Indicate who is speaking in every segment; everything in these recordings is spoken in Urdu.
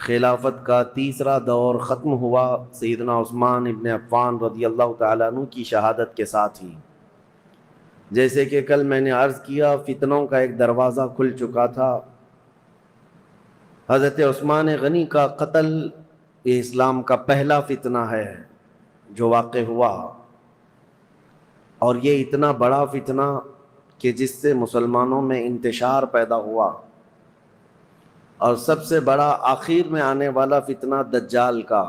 Speaker 1: خلافت کا تیسرا دور ختم ہوا سیدنا عثمان ابن عفان رضی اللہ تعالیٰ عنہ کی شہادت کے ساتھ ہی۔ جیسے کہ کل میں نے عرض کیا، فتنوں کا ایک دروازہ کھل چکا تھا۔ حضرت عثمان غنی کا قتل یہ اسلام کا پہلا فتنہ ہے جو واقع ہوا، اور یہ اتنا بڑا فتنہ کہ جس سے مسلمانوں میں انتشار پیدا ہوا، اور سب سے بڑا آخر میں آنے والا فتنہ دجال کا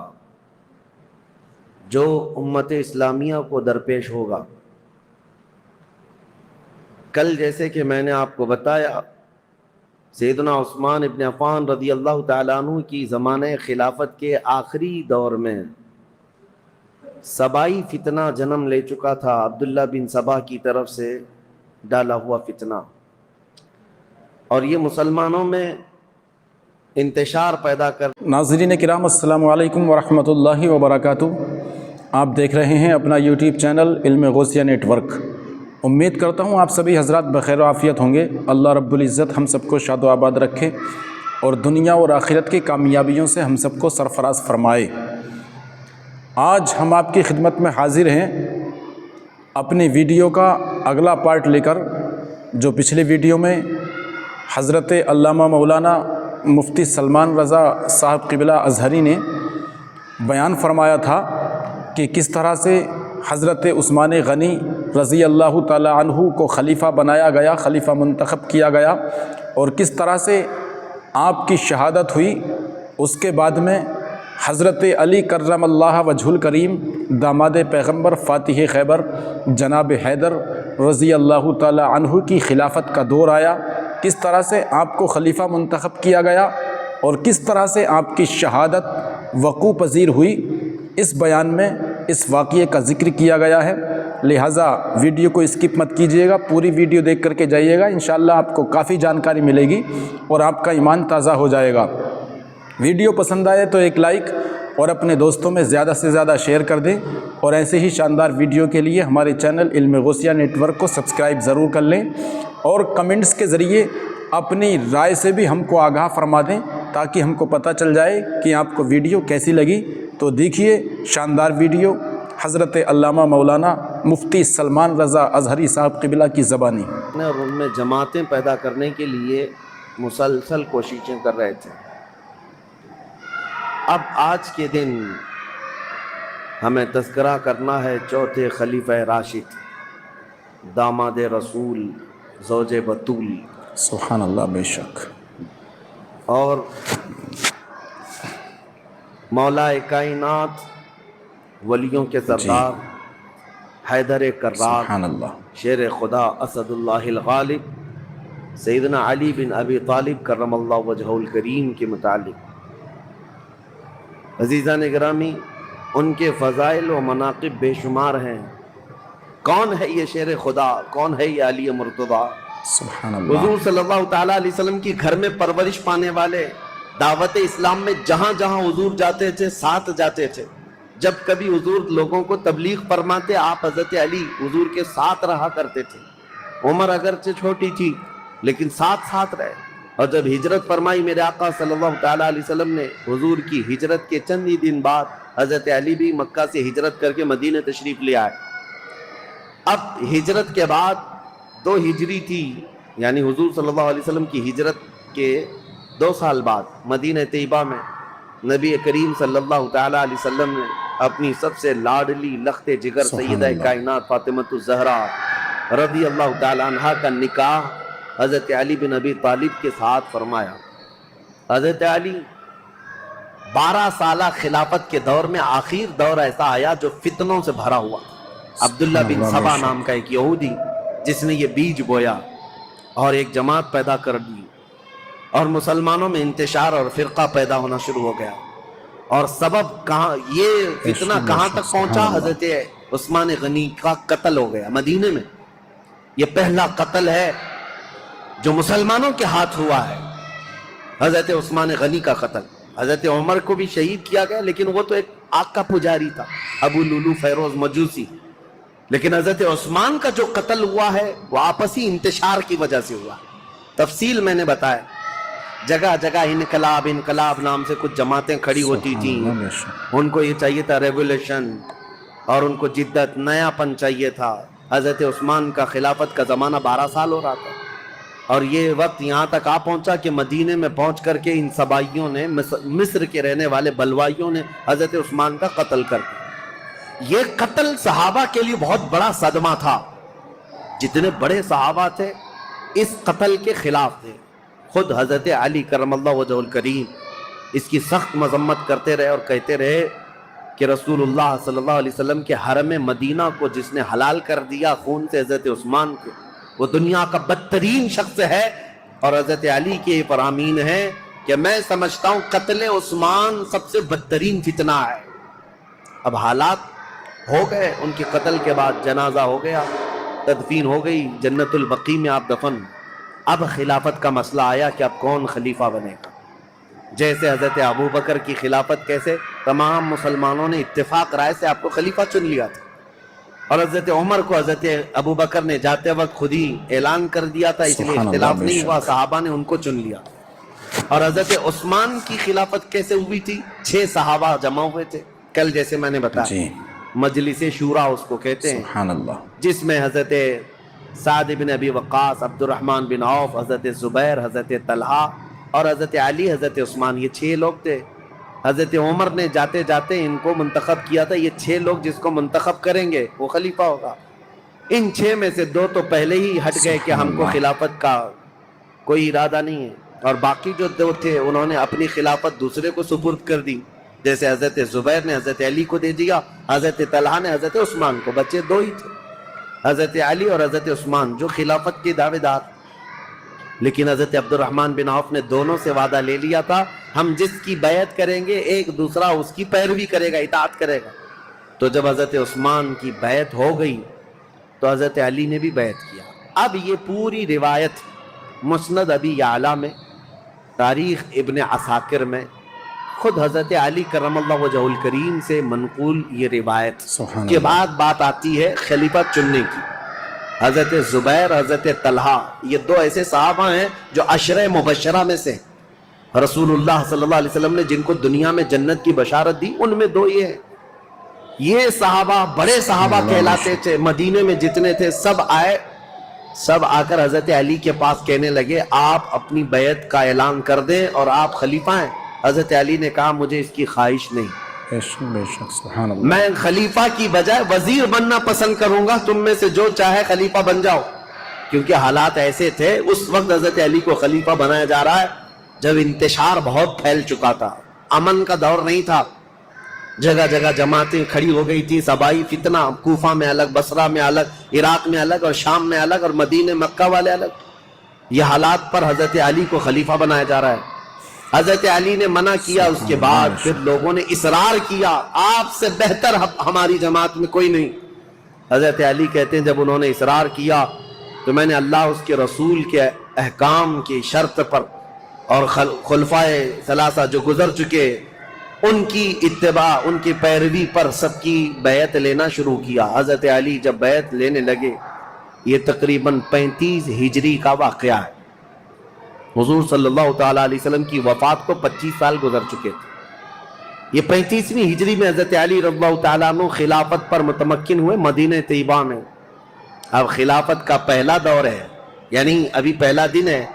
Speaker 1: جو امت اسلامیہ کو درپیش ہوگا۔ کل جیسے کہ میں نے آپ کو بتایا، سیدنا عثمان ابن عفان رضی اللہ تعالیٰ عنہ کی زمانہ خلافت کے آخری دور میں سبائی فتنہ جنم لے چکا تھا، عبداللہ بن سبا کی طرف سے ڈالا ہوا فتنہ، اور یہ مسلمانوں میں انتشار پیدا کر۔
Speaker 2: ناظرین کرام، السلام علیکم ورحمۃ اللہ وبرکاتہ۔ آپ دیکھ رہے ہیں اپنا یوٹیوب چینل علم غوثیہ نیٹ ورک۔ امید کرتا ہوں آپ سبھی حضرات بخیر و عافیت ہوں گے۔ اللہ رب العزت ہم سب کو شاد و آباد رکھے اور دنیا اور آخرت کی کامیابیوں سے ہم سب کو سرفراز فرمائے۔ آج ہم آپ کی خدمت میں حاضر ہیں اپنی ویڈیو کا اگلا پارٹ لے کر، جو پچھلی ویڈیو میں حضرت علامہ مولانا مفتی سلمان رضا صاحب قبلہ ازہری نے بیان فرمایا تھا کہ کس طرح سے حضرت عثمان غنی رضی اللہ تعالی عنہ کو خلیفہ بنایا گیا، خلیفہ منتخب کیا گیا، اور کس طرح سے آپ کی شہادت ہوئی۔ اس کے بعد میں حضرت علی کرم اللہ وجہ الکریم داماد پیغمبر فاتح خیبر جناب حیدر رضی اللہ تعالی عنہ کی خلافت کا دور آیا، کس طرح سے آپ کو خلیفہ منتخب کیا گیا اور کس طرح سے آپ کی شہادت وقوع پذیر ہوئی۔ اس بیان میں اس واقعے کا ذکر کیا گیا ہے، لہٰذا ویڈیو کو اسکپ مت کیجیے گا، پوری ویڈیو دیکھ کر کے جائیے گا، انشاءاللہ آپ کو کافی جانکاری ملے گی اور آپ کا ایمان تازہ ہو جائے گا۔ ویڈیو پسند آئے تو ایک لائک اور اپنے دوستوں میں زیادہ سے زیادہ شیئر کر دیں، اور ایسے ہی شاندار ویڈیو کے لیے ہمارے چینل علم غوثیہ نیٹ ورک کو سبسکرائب ضرور کر لیں، اور کمنٹس کے ذریعے اپنی رائے سے بھی ہم کو آگاہ فرما دیں تاکہ ہم کو پتہ چل جائے کہ آپ کو ویڈیو کیسی لگی۔ تو دیکھیے شاندار ویڈیو حضرت علامہ مولانا مفتی سلمان رضا ازہری صاحب قبلہ کی زبانی۔
Speaker 1: اور ان میں جماعتیں پیدا کرنے کے لیے مسلسل کوششیں کر رہے تھے۔ اب آج کے دن ہمیں تذکرہ کرنا ہے چوتھے خلیفہ راشد، داماد رسول، زوج بطول،
Speaker 2: سبحان اللہ، بے شک،
Speaker 1: اور مولا کائنات، ولیوں کے سردار، حیدر کرار،
Speaker 2: سبحان اللہ،
Speaker 1: شیر خدا، اسد اللہ الغالب، سیدنا علی بن ابی طالب کرم اللہ وجہہ الکریم کے متعلق۔ عزیزان گرامی، ان کے فضائل و مناقب بے شمار ہیں۔ کون ہے یہ شیر خدا؟ کون ہے یہ علی مرتضیٰ؟
Speaker 2: سبحان اللہ،
Speaker 1: حضور صلی اللہ تعالیٰ علیہ وسلم کی گھر میں پرورش پانے والے، دعوت اسلام میں جہاں جہاں حضور جاتے تھے ساتھ جاتے تھے۔ جب کبھی حضور لوگوں کو تبلیغ فرماتے، آپ حضرت علی حضور کے ساتھ رہا کرتے تھے۔ عمر اگرچہ چھوٹی تھی لیکن ساتھ رہے، اور جب ہجرت فرمائی میرے آقا صلی اللہ تعالیٰ علیہ وسلم نے، حضور کی ہجرت کے چند ہی دن بعد حضرت علی بھی مکہ سے ہجرت کر کے مدینہ تشریف لے آئے۔ اب ہجرت کے بعد 2 ہجری تھی، یعنی حضور صلی اللہ علیہ وسلم کی ہجرت کے 2 سال بعد مدینہ طیبہ میں نبی کریم صلی اللہ تعالیٰ علیہ وسلم نے اپنی سب سے لاڈلی لخت جگر سیدہ کائنات فاطمہ الزہرا رضی اللہ تعالیٰ عنہا کا نکاح حضرت علی بن ابی طالب کے ساتھ فرمایا۔ حضرت علی 12 سالہ خلافت کے دور میں آخر دور ایسا آیا جو فتنوں سے بھرا ہوا۔ عبداللہ بن سبا نام کا ایک یہودی جس نے یہ بیج بویا اور ایک جماعت پیدا کر دی، اور مسلمانوں میں انتشار اور فرقہ پیدا ہونا شروع ہو گیا۔ اور سبب کہاں، یہ فتنہ کہاں تک پہنچا؟ حضرت عثمان غنی کا قتل ہو گیا مدینے میں۔ یہ پہلا قتل ہے جو مسلمانوں کے ہاتھ ہوا ہے، حضرت عثمان غنی کا قتل۔ حضرت عمر کو بھی شہید کیا گیا، لیکن وہ تو ایک آگ کا پجاری تھا، ابو لولو فیروز مجوسی۔ لیکن حضرت عثمان کا جو قتل ہوا ہے وہ آپسی انتشار کی وجہ سے ہوا۔ تفصیل میں نے بتایا۔ جگہ جگہ انقلاب انقلاب نام سے کچھ جماعتیں کھڑی ہوتی تھیں، ان کو یہ چاہیے تھا ریولیوشن، اور ان کو جدت، نیا پن چاہیے تھا۔ حضرت عثمان کا خلافت کا زمانہ 12 سال ہو رہا تھا، اور یہ وقت یہاں تک آ پہنچا کہ مدینے میں پہنچ کر کے ان سبائیوں نے، مصر کے رہنے والے بلوائیوں نے حضرت عثمان کا قتل کر دیا۔ یہ قتل صحابہ کے لیے بہت بڑا صدمہ تھا، جتنے بڑے صحابہ تھے اس قتل کے خلاف تھے۔ خود حضرت علی کرم اللہ وجہ الکریم اس کی سخت مذمت کرتے رہے اور کہتے رہے کہ رسول اللہ صلی اللہ علیہ وسلم کے حرم مدینہ کو جس نے حلال کر دیا خون سے حضرت عثمان کے، وہ دنیا کا بدترین شخص ہے۔ اور حضرت علی کے فرامین ہے کہ میں سمجھتا ہوں قتل عثمان سب سے بدترین فتنہ ہے۔ اب حالات ہو گئے، ان کے قتل کے بعد جنازہ ہو گیا، تدفین ہو گئی، جنت البقیع میں آپ دفن۔ اب خلافت کا مسئلہ آیا کہ اب کون خلیفہ بنے گا۔ جیسے حضرت ابو بکر کی خلافت، کیسے تمام مسلمانوں نے اتفاق رائے سے آپ کو خلیفہ چن لیا تھا، اور حضرت عمر کو حضرت ابو بکر نے جاتے وقت خود ہی اعلان کر دیا تھا، اس لیے اختلاف نہیں ہوا، صحابہ نے ان کو چن لیا۔ اور حضرت عثمان کی خلافت کیسے ہوئی تھی؟ 6 صحابہ جمع ہوئے تھے، کل جیسے میں نے بتایا، مجلس شورا اس کو کہتے ہیں،
Speaker 2: سبحان اللہ،
Speaker 1: جس میں حضرت سعد بن ابی وقاص، عبد الرحمن بن عوف، حضرت زبیر، حضرت طلحہ اور حضرت علی، حضرت عثمان، یہ 6 لوگ تھے۔ حضرت عمر نے جاتے جاتے ان کو منتخب کیا تھا، یہ 6 لوگ جس کو منتخب کریں گے وہ خلیفہ ہوگا۔ ان 6 میں سے 2 تو پہلے ہی ہٹ گئے کہ ہم کو خلافت کا کوئی ارادہ نہیں ہے، اور باقی جو 2 تھے انہوں نے اپنی خلافت دوسرے کو سپرد کر دی، جیسے حضرت زبیر نے حضرت علی کو دے دیا، حضرت طلحہ نے حضرت عثمان کو۔ بچے 2 ہی تھے، حضرت علی اور حضرت عثمان، جو خلافت کے دعوے دار۔ لیکن حضرت عبد الرحمن بن عوف نے دونوں سے وعدہ لے لیا تھا، ہم جس کی بیعت کریں گے ایک دوسرا اس کی پیروی کرے گا، اطاعت کرے گا۔ تو جب حضرت عثمان کی بیعت ہو گئی تو حضرت علی نے بھی بیعت کیا۔ اب یہ پوری روایت مسند ابی یعلا میں، تاریخ ابن عساکر میں، خود حضرت علی کرم اللہ وجہ الکریم سے منقول یہ روایت کے بعد بات آتی ہے خلیفہ چننے کی۔ حضرت زبیر، حضرت طلحہ، یہ 2 ایسے صحابہ ہیں جو عشرہ مبشرہ میں سے، رسول اللہ صلی اللہ علیہ وسلم نے جن کو دنیا میں جنت کی بشارت دی، ان میں 2 یہ ہیں۔ یہ صحابہ بڑے صحابہ کہلاتے تھے، مدینے میں جتنے تھے سب آئے، سب آ کر حضرت علی کے پاس کہنے لگے آپ اپنی بیعت کا اعلان کر دیں اور آپ خلیفہ ہیں۔ حضرت علی نے کہا مجھے اس کی خواہش نہیں،
Speaker 2: بے شک سبحان اللہ،
Speaker 1: میں خلیفہ کی بجائے وزیر بننا پسند کروں گا، تم میں سے جو چاہے خلیفہ بن جاؤ۔ کیونکہ حالات ایسے تھے اس وقت حضرت علی کو خلیفہ بنایا جا رہا ہے جب انتشار بہت پھیل چکا تھا، امن کا دور نہیں تھا، جگہ جگہ جماعتیں کھڑی ہو گئی تھی، صبائی فتنہ، کوفہ میں الگ، بصرہ میں الگ، عراق میں الگ، اور شام میں الگ، اور مدینہ مکہ والے الگ۔ یہ حالات پر حضرت علی کو خلیفہ بنایا جا رہا ہے۔ حضرت علی نے منع کیا، اس کے بعد پھر لوگوں نے اصرار کیا آپ سے بہتر ہماری جماعت میں کوئی نہیں۔ حضرت علی کہتے ہیں جب انہوں نے اصرار کیا تو میں نے اللہ اس کے رسول کے احکام کی شرط پر اور خلفائے ثلاثہ جو گزر چکے ان کی اتباع، ان کی پیروی پر سب کی بیعت لینا شروع کیا۔ حضرت علی جب بیعت لینے لگے، یہ تقریباً 35 ہجری کا واقعہ ہے۔ حضور صلی اللہ تعالیٰ علیہ وسلم کی وفات کو 25 سال گزر چکے تھے۔ یہ 35ویں ہجری میں حضرت علی رضی اللہ تعالیٰ عنہ خلافت پر متمکن ہوئے مدینہ طیبہ میں۔ اب خلافت کا پہلا دور ہے، یعنی ابھی پہلا دن ہے۔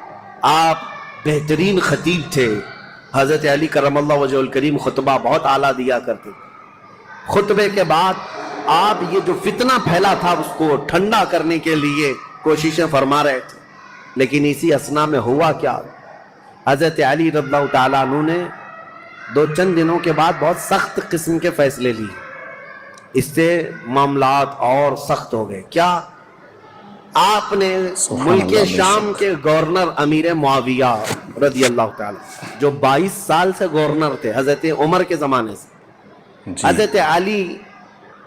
Speaker 1: آپ بہترین خطیب تھے، حضرت علی کرم اللہ وجہ الکریم خطبہ بہت اعلیٰ دیا کرتے تھے۔ خطبے کے بعد آپ یہ جو فتنہ پھیلا تھا اس کو ٹھنڈا کرنے کے لیے کوششیں فرما رہے تھے، لیکن اسی اسنا میں ہوا کیا، حضرت علی رضی اللہ تعالیٰ عنہ نے چند دنوں کے بعد بہت سخت قسم کے فیصلے لیے۔ اس سے معاملات اور سخت ہو گئے۔ کیا؟ آپ نے ملک شام کے گورنر امیر معاویہ رضی اللہ تعالیٰ، جو 22 سال سے گورنر تھے حضرت عمر کے زمانے سے، حضرت علی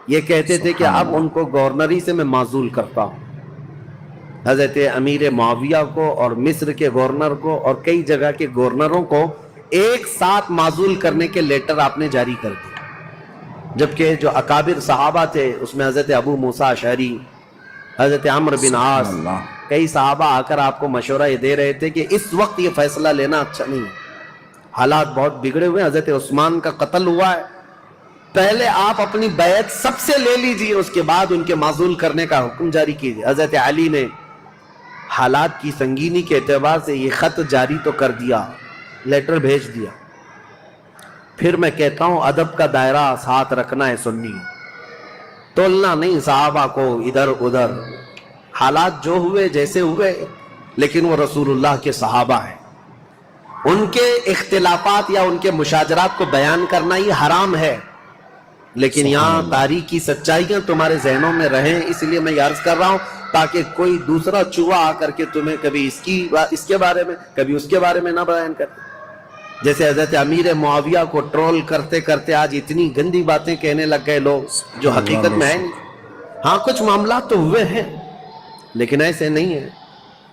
Speaker 1: یہ کہتے تھے کہ اب ان کو گورنری سے میں معزول کرتا ہوں۔ حضرت امیر معاویہ کو اور مصر کے گورنر کو اور کئی جگہ کے گورنروں کو ایک ساتھ معزول کرنے کے لیٹر آپ نے جاری کر دیے، جبکہ جو اکابر صحابہ تھے اس میں حضرت ابو موسیٰ اشعری، حضرت عمرو بن عاص، کئی صحابہ آ کر آپ کو مشورہ یہ دے رہے تھے کہ اس وقت یہ فیصلہ لینا اچھا نہیں ہے، حالات بہت بگڑے ہوئے ہیں، حضرت عثمان کا قتل ہوا ہے، پہلے آپ اپنی بیعت سب سے لے لیجئے، اس کے بعد ان کے معزول کرنے کا حکم جاری کیجئے۔ حضرت علی نے حالات کی سنگینی کے اعتبار سے یہ خط جاری تو کر دیا، لیٹر بھیج دیا۔ پھر میں کہتا ہوں ادب کا دائرہ ساتھ رکھنا ہے سنی، تولنا نہیں صحابہ کو ادھر ادھر، حالات جو ہوئے جیسے ہوئے، لیکن وہ رسول اللہ کے صحابہ ہیں، ان کے اختلافات یا ان کے مشاجرات کو بیان کرنا یہ حرام ہے، لیکن یہاں تاریخی سچائیاں تمہارے ذہنوں میں رہیں، اس لیے میں یہ عرض کر رہا ہوں تاکہ کوئی دوسرا چوہا آ کر کے تمہیں کبھی اس کے بارے میں کبھی اس کے بارے میں نہ بیان کرے۔ جیسے حضرت امیر معاویہ کو ٹرول کرتے کرتے آج اتنی گندی باتیں کہنے لگ گئے لوگ جو حقیقت میں ہے نہیں۔ ہاں کچھ معاملات تو ہوئے ہیں لیکن ایسے نہیں ہیں۔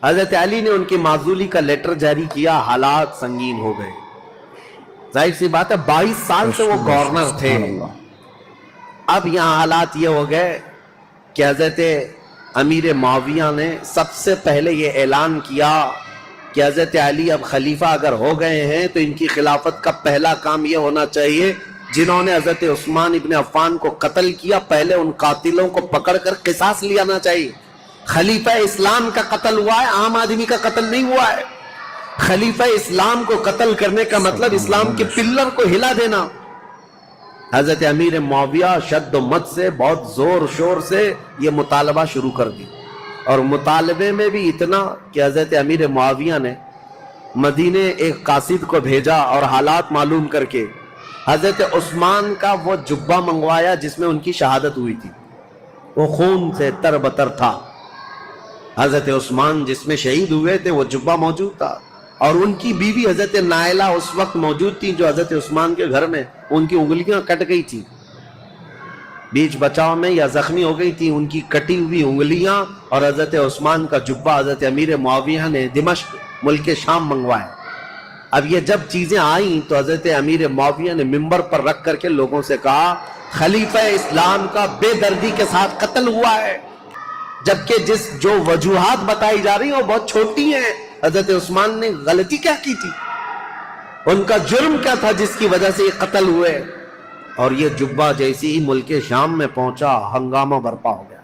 Speaker 1: حضرت علی نے ان کی معزولی کا لیٹر جاری کیا، حالات سنگین ہو گئے، ظاہر سی بات ہے 22 سال سے وہ گورنر تھے۔ اب یہاں حالات یہ ہو گئے کہ حضرت امیر معاویہ نے سب سے پہلے یہ اعلان کیا کہ حضرت علی اب خلیفہ اگر ہو گئے ہیں تو ان کی خلافت کا پہلا کام یہ ہونا چاہیے جنہوں نے حضرت عثمان ابن عفان کو قتل کیا، پہلے ان قاتلوں کو پکڑ کر قصاص لینا چاہیے۔ خلیفہ اسلام کا قتل ہوا ہے، عام آدمی کا قتل نہیں ہوا ہے۔ خلیفہ اسلام کو قتل کرنے کا مطلب اسلام کے پلر کو ہلا دینا۔ حضرت امیر معاویہ شد و مت سے بہت زور شور سے یہ مطالبہ شروع کر دی، اور مطالبے میں بھی اتنا کہ حضرت امیر معاویہ نے مدینے ایک قاصد کو بھیجا اور حالات معلوم کر کے حضرت عثمان کا وہ جبہ منگوایا جس میں ان کی شہادت ہوئی تھی، وہ خون سے تر بتر تھا۔ حضرت عثمان جس میں شہید ہوئے تھے وہ جبہ موجود تھا، اور ان کی بیوی حضرت نائلہ اس وقت موجود تھی جو حضرت عثمان کے گھر میں ان کی انگلیاں کٹ گئی تھی، بیچ بچاؤ میں یا زخمی ہو گئی تھی، ان کی کٹی ہوئی انگلیاں اور حضرت عثمان کا جبہ حضرت امیر معاویہ نے دمشق ملک شام منگوایا۔ اب یہ جب چیزیں آئیں تو حضرت امیر معاویہ نے منبر پر رکھ کر کے لوگوں سے کہا خلیفہ اسلام کا بے دردی کے ساتھ قتل ہوا ہے، جبکہ جو وجوہات بتائی جا رہی ہیں وہ بہت چھوٹی ہیں۔ حضرت عثمان نے غلطی کیا کی تھی، ان کا جرم کیا تھا جس کی وجہ سے یہ قتل ہوئے؟ اور یہ جبہ جیسی ہی ملک شام میں پہنچا، ہنگامہ برپا ہو گیا،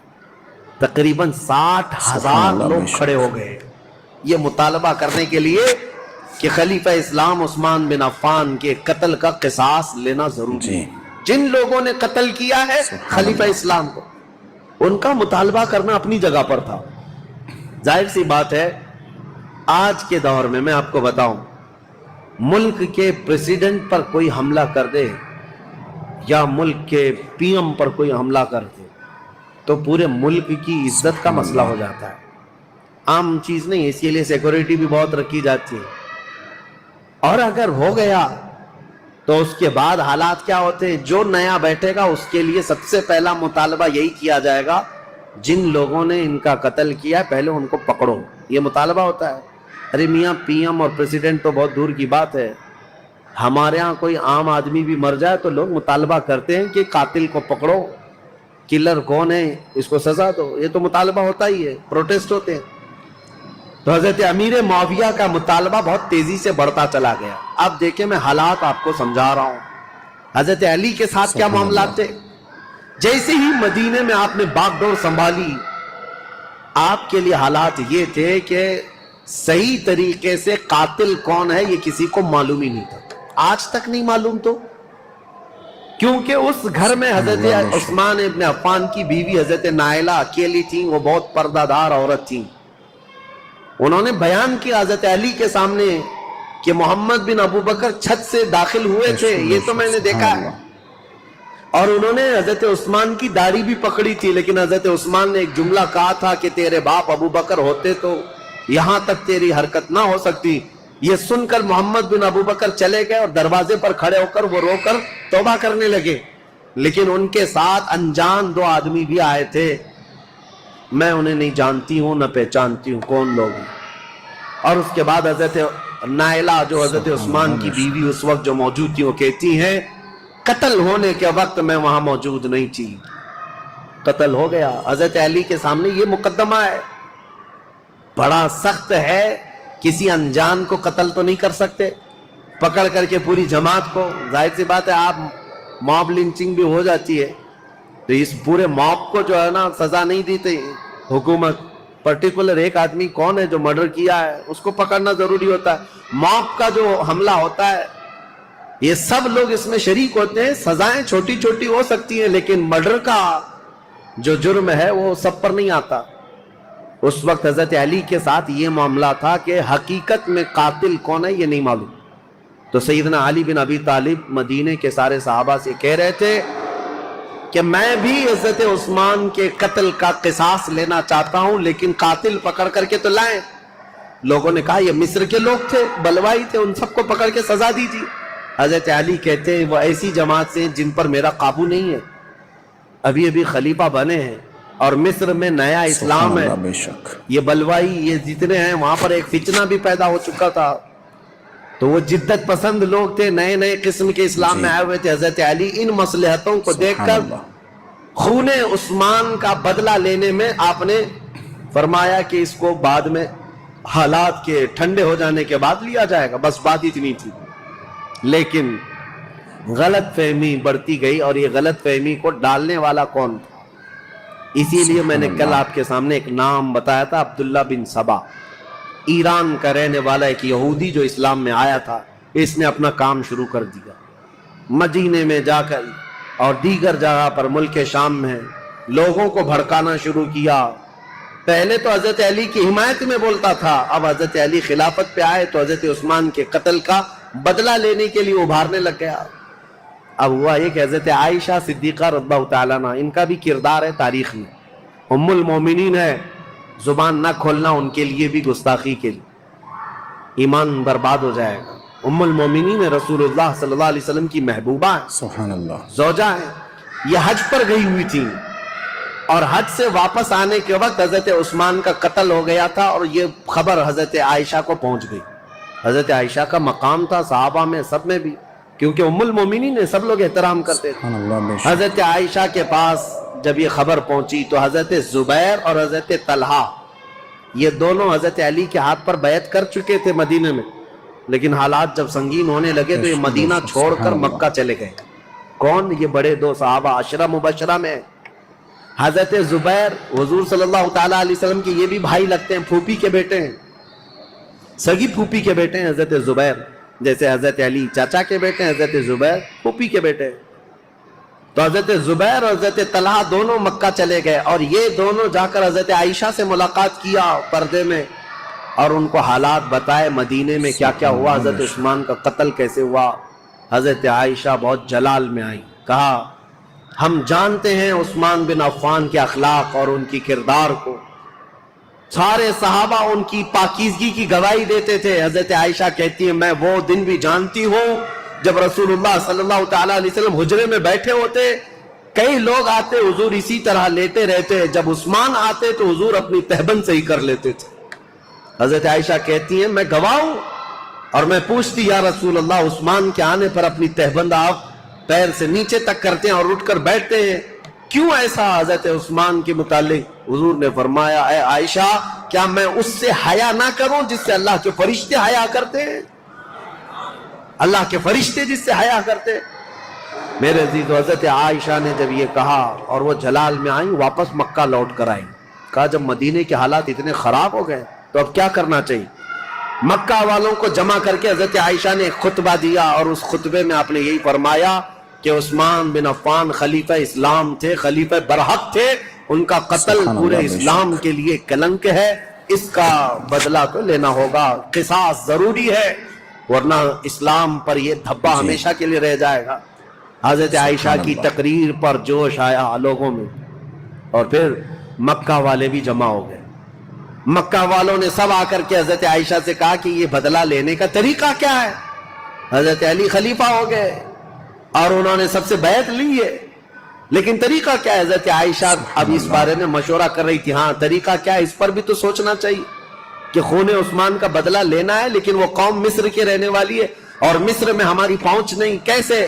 Speaker 1: تقریباً 60,000 لوگ کھڑے ہو گئے یہ مطالبہ کرنے کے لیے کہ خلیفہ اسلام عثمان بن عفان کے قتل کا قصاص لینا ضروری ہے۔ جن لوگوں نے قتل کیا ہے خلیفہ اسلام کو، ان کا مطالبہ کرنا اپنی جگہ پر تھا۔ ظاہر سی بات ہے آج کے دور میں آپ کو بتاؤں، ملک کے پریزیڈنٹ پر کوئی حملہ کر دے یا ملک کے پی ایم پر کوئی حملہ کر دے تو پورے ملک کی عزت کا مسئلہ ہو جاتا ہے، عام چیز نہیں، اس کے لیے سیکورٹی بھی بہت رکھی جاتی ہے۔ اور اگر ہو گیا تو اس کے بعد حالات کیا ہوتے ہیں؟ جو نیا بیٹھے گا اس کے لیے سب سے پہلا مطالبہ یہی کیا جائے گا جن لوگوں نے ان کا قتل کیا پہلے ان کو پکڑو، یہ مطالبہ ہوتا ہے۔ ارے میاں پی ایم اور پریزیڈنٹ تو بہت دور کی بات ہے، ہمارے ہاں کوئی عام آدمی بھی مر جائے تو لوگ مطالبہ کرتے ہیں کہ قاتل کو پکڑو، کلر کون ہے اس کو سزا دو، یہ تو مطالبہ ہوتا ہی ہے، پروٹیسٹ ہوتے ہیں۔ تو حضرت امیر معاویہ کا مطالبہ بہت تیزی سے بڑھتا چلا گیا۔ اب دیکھیں میں حالات آپ کو سمجھا رہا ہوں، حضرت علی کے ساتھ کیا معاملات تھے۔ جیسے ہی مدینے میں آپ نے باغ ڈور سنبھالی، آپ کے لیے حالات یہ تھے کہ صحیح طریقے سے قاتل کون ہے یہ کسی کو معلوم ہی نہیں تھا، آج تک نہیں معلوم، تو کیونکہ اس گھر میں حضرت عثمان ابن عفان کی بیوی حضرت نائلہ اکیلی تھیں، وہ بہت پردہ دار عورت تھیں۔ انہوں نے بیان کیا حضرت علی کے سامنے کہ محمد بن ابو بکر چھت سے داخل ہوئے تھے، یہ تو میں نے دیکھا ہے، اور انہوں نے حضرت عثمان کی داڑھی بھی پکڑی تھی، لیکن حضرت عثمان نے ایک جملہ کہا تھا کہ تیرے باپ ابو بکر ہوتے تو یہاں تک تیری حرکت نہ ہو سکتی۔ یہ سن کر محمد بن ابو بکر چلے گئے اور دروازے پر کھڑے ہو کر وہ رو کر توبہ کرنے لگے، لیکن ان کے ساتھ انجان دو آدمی بھی آئے تھے، میں انہیں نہیں جانتی ہوں نہ پہچانتی ہوں کون لوگ ہیں۔ اور اس کے بعد حضرت نائلہ جو حضرت عثمان کی بیوی اس وقت جو موجود تھی وہ کہتی ہیں قتل ہونے کے وقت میں وہاں موجود نہیں تھی، قتل ہو گیا۔ حضرت علی کے سامنے یہ مقدمہ ہے، بڑا سخت ہے، کسی انجان کو قتل تو نہیں کر سکتے پکڑ کر کے پوری جماعت کو، ظاہر سی بات ہے آپ موب لنچنگ بھی ہو جاتی ہے تو اس پورے موب کو جو ہے نا سزا نہیں دیتے حکومت، پرٹیکولر ایک آدمی کون ہے جو مرڈر کیا ہے اس کو پکڑنا ضروری ہوتا ہے۔ موب کا جو حملہ ہوتا ہے یہ سب لوگ اس میں شریک ہوتے ہیں، سزائیں چھوٹی چھوٹی ہو سکتی ہیں لیکن مرڈر کا جو جرم ہے وہ سب پر نہیں آتا۔ اس وقت حضرت علی کے ساتھ یہ معاملہ تھا کہ حقیقت میں قاتل کون ہے یہ نہیں معلوم، تو سیدنا علی بن ابی طالب مدینے کے سارے صحابہ سے کہہ رہے تھے کہ میں بھی حضرت عثمان کے قتل کا قصاص لینا چاہتا ہوں لیکن قاتل پکڑ کر کے تو لائیں۔ لوگوں نے کہا یہ مصر کے لوگ تھے، بلوائی تھے، ان سب کو پکڑ کے سزا دیجیے۔ حضرت علی کہتے ہیں وہ ایسی جماعت سے جن پر میرا قابو نہیں ہے، ابھی ابھی خلیفہ بنے ہیں اور مصر میں نیا اسلام ہے،
Speaker 2: بے شک
Speaker 1: یہ بلوائی یہ جتنے ہیں وہاں پر ایک فتنہ بھی پیدا ہو چکا تھا، تو وہ جدت پسند لوگ تھے، نئے نئے قسم کے اسلام میں آئے ہوئے تھے۔ حضرت علی ان مصلحتوں کو دیکھ کر خون عثمان کا بدلہ لینے میں آپ نے فرمایا کہ اس کو بعد میں حالات کے ٹھنڈے ہو جانے کے بعد لیا جائے گا، بس بات اتنی تھی۔ لیکن غلط فہمی بڑھتی گئی اور یہ غلط فہمی کو ڈالنے والا کون تھا؟ اسی لیے میں نے کل آپ کے سامنے ایک نام بتایا تھا، عبداللہ بن سبا، ایران کا رہنے والا ایک یہودی جو اسلام میں آیا تھا، اس نے اپنا کام شروع کر دیا، مدینے میں جا کر اور دیگر جگہ پر ملک شام میں لوگوں کو بھڑکانا شروع کیا۔ پہلے تو حضرت علی کی حمایت میں بولتا تھا، اب حضرت علی خلافت پہ آئے تو حضرت عثمان کے قتل کا بدلہ لینے کے لیے ابھارنے لگ گیا۔ اب ہوا یہ کہ حضرت عائشہ صدیقہ رضی اللہ تعالیٰ عنہ، ان کا بھی کردار ہے تاریخ میں، ام المومنین ہے، زبان نہ کھولنا ان کے لیے بھی گستاخی کے لیے، ایمان برباد ہو جائے گا۔ ام المومنین رسول اللہ صلی اللہ علیہ وسلم کی محبوبہ ہیں،
Speaker 2: سبحان اللہ،
Speaker 1: زوجہ ہیں، یہ حج پر گئی ہوئی تھی اور حج سے واپس آنے کے وقت حضرت عثمان کا قتل ہو گیا تھا اور یہ خبر حضرت عائشہ کو پہنچ گئی۔ حضرت عائشہ کا مقام تھا صحابہ میں سب میں بھی، کیونکہ ام المومنین نے سب لوگ احترام کرتے تھے۔
Speaker 2: سبحان اللہ، بے شک
Speaker 1: حضرت عائشہ کے پاس جب یہ خبر پہنچی تو حضرت زبیر اور حضرت طلحہ یہ دونوں حضرت علی کے ہاتھ پر بیعت کر چکے تھے مدینے میں، لیکن حالات جب سنگین ہونے لگے تو یہ مدینہ چھوڑ کر مکہ چلے گئے۔ کون؟ یہ بڑے دو صحابہ عشرہ مبشرہ میں، حضرت زبیر حضور صلی اللہ تعالیٰ علیہ وسلم کے یہ بھی بھائی لگتے ہیں، پھوپھی کے بیٹے ہیں، سگی پھوپھی کے بیٹے ہیں حضرت زبیر، جیسے حضرت علی چاچا کے بیٹے ہیں، حضرت زبیر پھوپھی کے بیٹے ہیں۔ تو حضرت زبیر اور حضرت طلحہ دونوں مکہ چلے گئے اور یہ دونوں جا کر حضرت عائشہ سے ملاقات کیا پردے میں اور ان کو حالات بتائے مدینے میں کیا کیا ہوا، حضرت عثمان کا قتل کیسے ہوا۔ حضرت عائشہ بہت جلال میں آئی، کہا ہم جانتے ہیں عثمان بن عفان کے اخلاق اور ان کی کردار کو، سارے صحابہ ان کی پاکیزگی کی گواہی دیتے تھے۔ حضرت عائشہ کہتی ہے میں وہ دن بھی جانتی ہوں جب رسول اللہ صلی اللہ تعالیٰ علیہ وسلم حجرے میں بیٹھے ہوتے، کئی لوگ آتے حضور اسی طرح لیتے رہتے، جب عثمان آتے تو حضور اپنی تہبند سے ہی کر لیتے تھے۔ حضرت عائشہ کہتی ہیں میں گواہ ہوں اور میں پوچھتی یا رسول اللہ عثمان کے آنے پر اپنی تہبند آپ پیر سے نیچے تک کرتے ہیں اور اٹھ کر بیٹھتے ہیں، کیوں ایسا؟ حضرت عثمان کے متعلق حضور نے فرمایا اے عائشہ کیا میں اس سے حیا نہ کروں جس سے اللہ کے فرشتے حیا کرتے ہیں؟ اللہ کے فرشتے جس سے حیا کرتے ہیں۔ میرے عزیز، حضرت عائشہ نے جب یہ کہا اور وہ جلال میں آئیں، واپس مکہ لوٹ کر آئیں، کہا جب مدینے کے حالات اتنے خراب ہو گئے تو اب کیا کرنا چاہیے؟ مکہ والوں کو جمع کر کے حضرت عائشہ نے ایک خطبہ دیا اور اس خطبے میں آپ نے یہی فرمایا کہ عثمان بن عفان خلیفہ اسلام تھے، خلیفہ برحق تھے، ان کا قتل پورے اسلام کے لیے کلنک ہے، اس کا بدلہ تو لینا ہوگا، قصاص ضروری ہے ورنہ اسلام پر یہ دھبا ہمیشہ کے لیے رہ جائے گا۔ حضرت عائشہ کی تقریر پر جوش آیا لوگوں میں اور پھر مکہ والے بھی جمع ہو گئے۔ مکہ والوں نے سب آ کر کے حضرت عائشہ سے کہا کہ یہ بدلہ لینے کا طریقہ کیا ہے؟ حضرت علی خلیفہ ہو گئے اور انہوں نے سب سے بیعت لی ہے، لیکن طریقہ کیا ہے؟ حضرت عائشہ اب اس بارے میں مشورہ کر رہی تھی، ہاں طریقہ کیا ہے اس پر بھی تو سوچنا چاہیے کہ خون عثمان کا بدلہ لینا ہے، لیکن وہ قوم مصر کے رہنے والی ہے اور مصر میں ہماری پہنچ نہیں، کیسے؟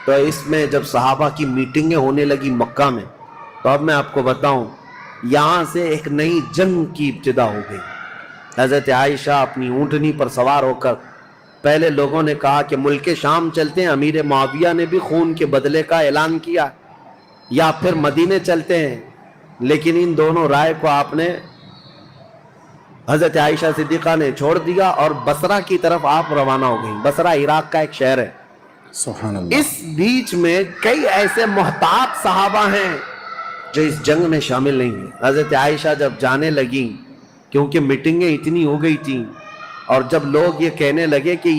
Speaker 1: تو اس میں جب صحابہ کی میٹنگیں ہونے لگی مکہ میں، تو اب میں آپ کو بتاؤں یہاں سے ایک نئی جنگ کی ابتدا ہو گئی۔ حضرت عائشہ اپنی اونٹنی پر سوار ہو کر، پہلے لوگوں نے کہا کہ ملک شام چلتے ہیں، امیر معاویہ نے بھی خون کے بدلے کا اعلان کیا، یا پھر مدینے چلتے ہیں، لیکن ان دونوں رائے کو آپ نے، حضرت عائشہ صدیقہ نے چھوڑ دیا اور بصرہ کی طرف آپ روانہ ہو گئیں۔ بصرہ عراق کا ایک شہر ہے۔
Speaker 2: سبحان اللہ۔
Speaker 1: اس بیچ میں کئی ایسے محتاط صحابہ ہیں جو اس جنگ میں شامل نہیں ہیں۔ حضرت عائشہ جب جانے لگیں، کیونکہ میٹنگیں اتنی ہو گئی تھیں، اور جب لوگ یہ کہنے لگے کہ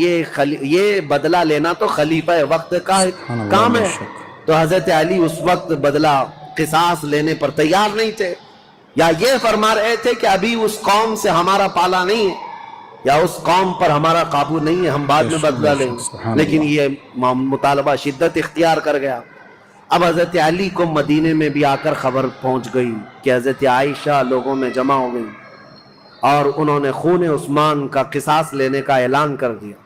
Speaker 1: یہ بدلہ لینا تو خلیفہ وقت کا کام ہے، تو حضرت علی اس وقت بدلہ قصاص لینے پر تیار نہیں تھے، یا یہ فرما رہے تھے کہ ابھی اس قوم سے ہمارا پالا نہیں ہے، یا اس قوم پر ہمارا قابو نہیں ہے، ہم بعد میں بدلہ لیں گے۔ لیکن یہ مطالبہ شدت اختیار کر گیا۔ اب حضرت علی کو مدینے میں بھی آ کر خبر پہنچ گئی کہ حضرت عائشہ لوگوں میں جمع ہو گئی، اور انہوں نے خون عثمان کا قصاص لینے کا اعلان کر دیا۔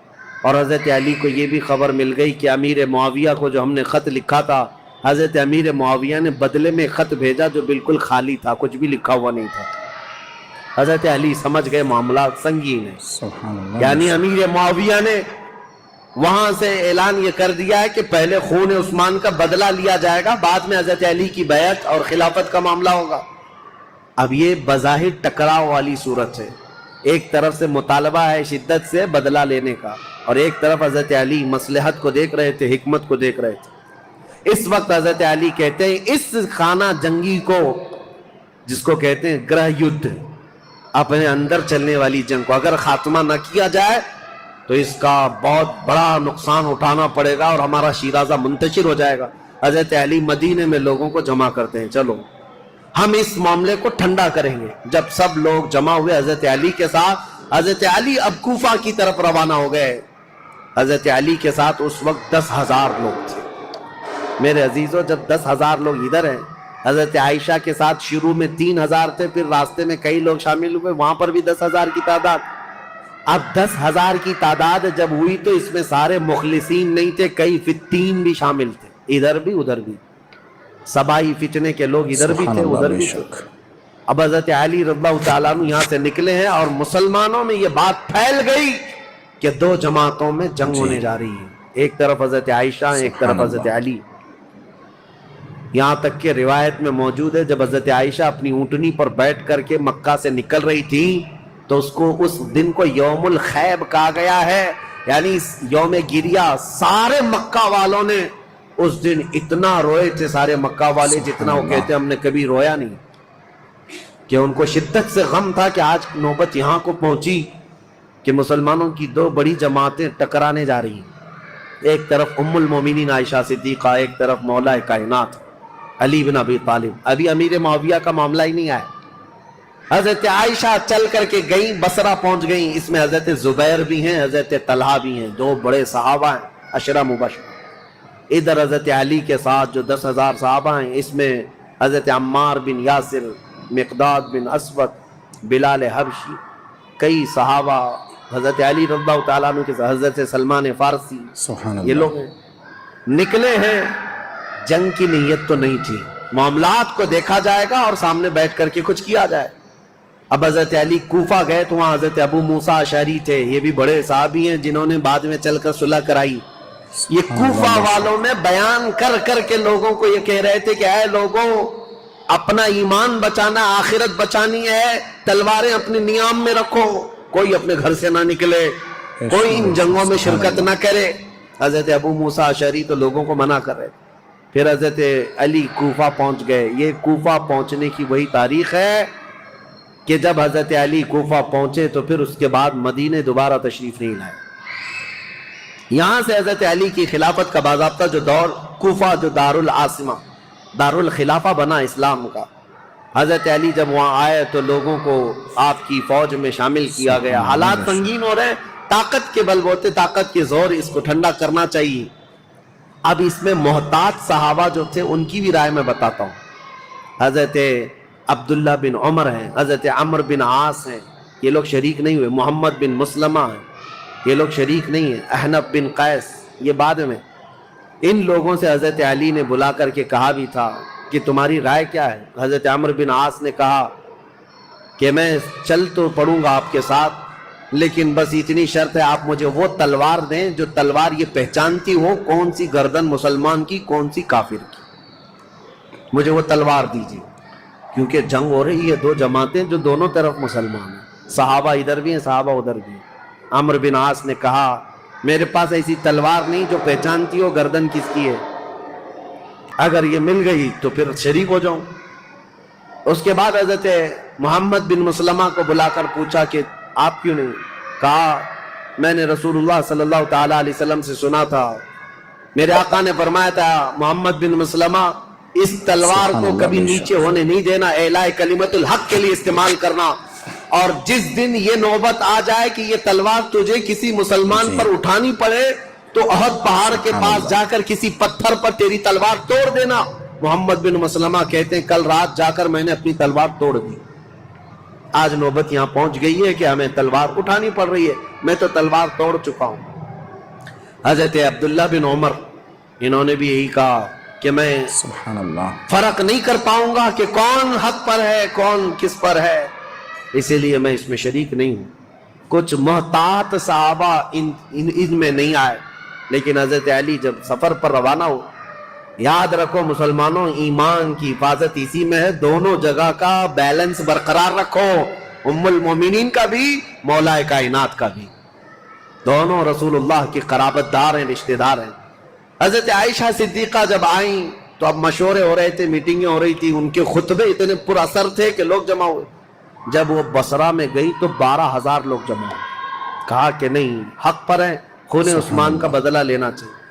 Speaker 1: اور حضرت علی کو یہ بھی خبر مل گئی کہ امیر معاویہ کو جو ہم نے خط لکھا تھا، حضرت امیر معاویہ نے بدلے میں خط بھیجا جو بالکل خالی تھا، کچھ بھی لکھا ہوا نہیں تھا۔ حضرت علی سمجھ گئے معاملات سنگین ہیں،
Speaker 2: سبحان اللہ۔
Speaker 1: یعنی امیر معاویہ نے وہاں سے اعلان یہ کر دیا ہے کہ پہلے خون عثمان کا بدلہ لیا جائے گا، بعد میں حضرت علی کی بیعت اور خلافت کا معاملہ ہوگا۔ اب یہ بظاہر ٹکراؤ والی صورت ہے، ایک طرف سے مطالبہ ہے شدت سے بدلہ لینے کا، اور ایک طرف حضرت علی مصلحت کو دیکھ رہے تھے، حکمت کو دیکھ رہے تھے۔ اس وقت حضرت علی کہتے ہیں اس خانہ جنگی کو، جس کو کہتے ہیں گرہ یدھ، اپنے اندر چلنے والی جنگ کو اگر خاتمہ نہ کیا جائے تو اس کا بہت بڑا نقصان اٹھانا پڑے گا اور ہمارا شیرازہ منتشر ہو جائے گا۔ حضرت علی مدینے میں لوگوں کو جمع کرتے ہیں، چلو ہم اس معاملے کو ٹھنڈا کریں گے۔ جب سب لوگ جمع ہوئے حضرت علی کے ساتھ، حضرت علی اب کوفہ کی طرف روانہ ہو گئے۔ حضرت علی کے ساتھ اس وقت 10,000 لوگ تھے۔ میرے عزیزو، جب 10,000 لوگ ادھر ہیں، حضرت عائشہ کے ساتھ شروع میں 3,000 تھے، پھر راستے میں کئی لوگ شامل ہوئے، وہاں پر بھی 10,000 کی تعداد۔ اب 10,000 کی تعداد جب ہوئی تو اس میں سارے مخلصین نہیں تھے، کئی فتین بھی شامل تھے، ادھر بھی ادھر بھی، سبائی فتنے کے لوگ ادھر بھی تھے ادھر بھی تھے۔ اب حضرت علی رضی اللہ تعالیٰ عنہ یہاں سے نکلے ہیں اور مسلمانوں میں یہ بات پھیل گئی کہ دو جماعتوں میں جنگ ہونے جا رہی ہے، ایک طرف حضرت عائشہ، ایک طرف حضرت علی۔ یہاں تک کہ روایت میں موجود ہے جب حضرت عائشہ اپنی اونٹنی پر بیٹھ کر کے مکہ سے نکل رہی تھی تو اس دن کو یوم الخیب کہا گیا ہے، یعنی یوم گریہ۔ سارے مکہ والوں نے اس دن اتنا روئے تھے، سارے مکہ والے، جتنا وہ کہتے ہم نے کبھی رویا نہیں، کہ ان کو شدت سے غم تھا کہ آج نوبت یہاں کو پہنچی کہ مسلمانوں کی دو بڑی جماعتیں ٹکرانے جا رہی ہیں، ایک طرف ام المومنین عائشہ صدیقہ، ایک طرف مولا کائنات علی بن ابی طالب۔ ابھی امیر معاویہ کا معاملہ ہی نہیں آیا۔ حضرت عائشہ چل کر کے گئیں، بصرہ پہنچ گئیں، اس میں حضرت زبیر بھی ہیں، حضرت طلحہ بھی ہیں، دو بڑے صحابہ ہیں، عشرہ مبشرہ۔ ادھر حضرت علی کے ساتھ جو 10,000 صحابہ ہیں، اس میں حضرت عمار بن یاسر، مقداد بن اسود، بلال حبشی، کئی صحابہ، حضرت علی رضی اللہ تعالیٰ عنہ کے ساتھ حضرت سلمان فارسی، یہ لوگ ہیں۔ نکلے ہیں، جنگ کی نیت تو نہیں تھی، معاملات کو دیکھا جائے گا اور سامنے بیٹھ کر کے کچھ کیا جائے۔ اب حضرت علی کوفہ گئے تو وہاں حضرت ابو موسیٰ اشعری تھے، یہ بھی بڑے صحابی ہیں جنہوں نے بعد میں چل کر صلح کرائی۔ یہ کوفہ والوں میں بیان کر کر کے لوگوں کو یہ کہہ رہے تھے کہ اے لوگوں، اپنا ایمان بچانا، آخرت بچانی ہے، تلواریں اپنے نیام میں رکھو، کوئی اپنے گھر سے نہ نکلے، کوئی ان جنگوں میں شرکت نہ کرے۔ حضرت ابو موسیٰ اشعری تو لوگوں کو منع کر رہے تھے۔ پھر حضرت علی کوفہ پہنچ گئے۔ یہ کوفہ پہنچنے کی وہی تاریخ ہے کہ جب حضرت علی کوفہ پہنچے تو پھر اس کے بعد مدینے دوبارہ تشریف نہیں لائے۔ یہاں سے حضرت علی کی خلافت کا باضابطہ جو دور، کوفہ جو دارالعاصمہ، دارالخلافہ بنا اسلام کا، حضرت علی جب وہاں آئے تو لوگوں کو آپ کی فوج میں شامل کیا گیا۔ حالات سنگین ہو رہے ہیں، طاقت کے بل بوتے، طاقت کے زور، اس کو ٹھنڈا کرنا چاہیے۔ اب اس میں محتاط صحابہ جو تھے ان کی بھی رائے میں بتاتا ہوں۔ حضرت عبداللہ بن عمر ہیں، حضرت عمر بن عاص ہیں، یہ لوگ شریک نہیں ہوئے۔ محمد بن مسلمہ ہیں، یہ لوگ شریک نہیں ہیں۔ احنف بن قیس، یہ بعد میں۔ ان لوگوں سے حضرت علی نے بلا کر کے کہا بھی تھا کہ تمہاری رائے کیا ہے؟ حضرت عمر بن عاص نے کہا کہ میں چل تو پڑوں گا آپ کے ساتھ، لیکن بس اتنی شرط ہے آپ مجھے وہ تلوار دیں جو تلوار یہ پہچانتی ہو کون سی گردن مسلمان کی کون سی کافر کی، مجھے وہ تلوار دیجیے، کیونکہ جنگ ہو رہی ہے، دو جماعتیں جو دونوں طرف مسلمان ہیں، صحابہ ادھر بھی ہیں صحابہ ادھر بھی ہیں۔ عمرو بن عاص نے کہا میرے پاس ایسی تلوار نہیں جو پہچانتی ہو گردن کس کی ہے، اگر یہ مل گئی تو پھر شریک ہو جاؤں۔ اس کے بعد حضرت محمد بن مسلمہ کو بلا کر پوچھا کہ آپ کیوں نہیں؟ کہا میں نے رسول اللہ صلی اللہ تعالی علیہ وسلم سے سنا تھا، میرے آقا نے فرمایا تھا محمد بن مسلمہ اس تلوار کو کبھی نیچے ہونے نہیں دینا، اعلاء کلمت الحق کے لیے استعمال کرنا، اور جس دن یہ نوبت آ جائے کہ یہ تلوار تجھے کسی مسلمان پر اٹھانی پڑے تو احد پہاڑ کے پاس جا کر کسی پتھر پر تیری تلوار توڑ دینا۔ محمد بن مسلمہ کہتے ہیں کل رات جا کر میں نے اپنی تلوار توڑ دی، آج نوبت یہاں پہنچ گئی ہے کہ ہمیں تلوار اٹھانی پڑ رہی ہے، میں تو تلوار توڑ چکا ہوں۔ حضرت عبداللہ بن عمر انہوں نے بھی یہی کہا کہ میں
Speaker 2: سبحان اللہ
Speaker 1: فرق نہیں کر پاؤں گا کہ کون حق پر ہے کون کس پر ہے، اسی لیے میں اس میں شریک نہیں ہوں۔ کچھ محتاط صحابہ ان میں نہیں آئے، لیکن حضرت علی جب سفر پر روانہ ہو، یاد رکھو مسلمانوں ایمان کی حفاظت اسی میں ہے، دونوں جگہ کا بیلنس برقرار رکھو، ام المومنین کا بھی مولا کائنات کا بھی، دونوں رسول اللہ کی قرابت دار ہیں، رشتہ دار ہیں۔ حضرت عائشہ صدیقہ جب آئیں تو اب مشورے ہو رہے تھے، میٹنگیں ہو رہی تھی، ان کے خطبے اتنے پر اثر تھے کہ لوگ جمع ہوئے۔ جب وہ بصرہ میں گئی تو 12,000 لوگ جمع ہوئے، کہا کہ نہیں حق پر ہے، خون عثمان کا بدلہ لینا چاہیے۔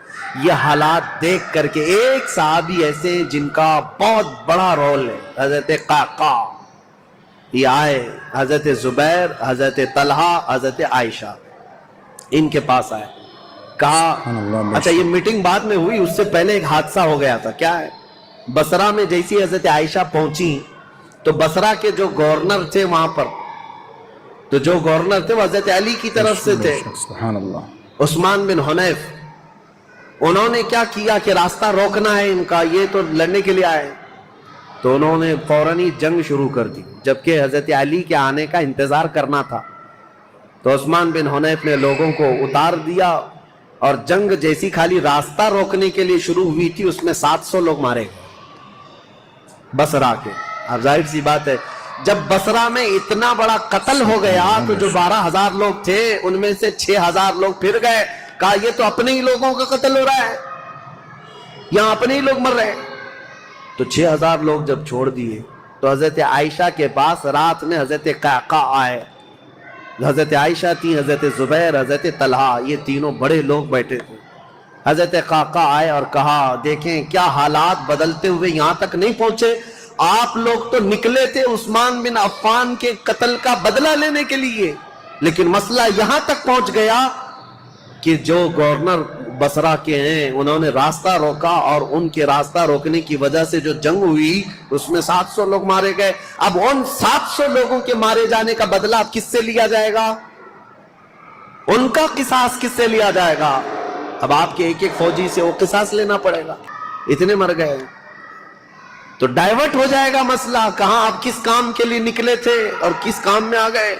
Speaker 1: یہ حالات دیکھ کر کے ایک صحابی ایسے جن کا بہت بڑا رول ہے، حضرت قعقاع، یہ آئے، حضرت زبیر، حضرت طلحہ، حضرت عائشہ ان کے پاس آئے، کہا اچھا یہ میٹنگ بعد میں ہوئی، اس سے پہلے ایک حادثہ ہو گیا تھا، کیا ہے؟ بصرہ میں جیسی حضرت عائشہ پہنچی تو بصرہ کے جو گورنر تھے وہاں پر، تو جو گورنر تھے وہ حضرت علی کی طرف سے تھے،
Speaker 2: سبحان اللہ،
Speaker 1: عثمان بن حنیف۔ انہوں نے کیا کیا کہ راستہ روکنا ہے ان کا، یہ تو لڑنے کے لیے آئے، تو انہوں نے فوراً ہی جنگ شروع کر دی، جبکہ حضرت علی کے آنے کا انتظار کرنا تھا۔ تو عثمان بن حنیف نے لوگوں کو اتار دیا، اور جنگ جیسی خالی راستہ روکنے کے لیے شروع ہوئی تھی اس میں 700 لوگ مارے گئے بصرہ کے۔ اب ظاہر سی بات ہے جب بصرہ میں اتنا بڑا قتل ہو گیا تو جو 12,000 لوگ تھے ان میں سے 6,000 لوگ پھر گئے، کہا یہ تو اپنے ہی لوگوں کا قتل ہو رہا ہے، یہاں اپنے ہی لوگ مر رہے ہیں۔ تو 6,000 لوگ جب چھوڑ دیے تو حضرت عائشہ کے پاس رات میں حضرت قعقاع آئے، حضرت عائشہ تھی، حضرت زبیر، حضرت طلحہ، یہ تینوں بڑے لوگ بیٹھے تھے۔ حضرت قعقاع آئے اور کہا دیکھیں کیا حالات بدلتے ہوئے یہاں تک نہیں پہنچے، آپ لوگ تو نکلے تھے عثمان بن عفان کے قتل کا بدلہ لینے کے لیے، لیکن مسئلہ یہاں تک پہنچ گیا کہ جو گورنر بصرہ کے ہیں انہوں نے راستہ روکا، اور ان کے راستہ روکنے کی وجہ سے جو جنگ ہوئی اس میں 700 لوگ مارے گئے۔ اب ان 700 لوگوں کے مارے جانے کا بدلہ اب کس سے لیا جائے گا؟ ان کا قصاص کس سے لیا جائے گا؟ اب آپ کے ایک ایک فوجی سے وہ قصاص لینا پڑے گا، اتنے مر گئے تو ڈائیورٹ ہو جائے گا مسئلہ، کہاں آپ کس کام کے لیے نکلے تھے اور کس کام میں آ گئے۔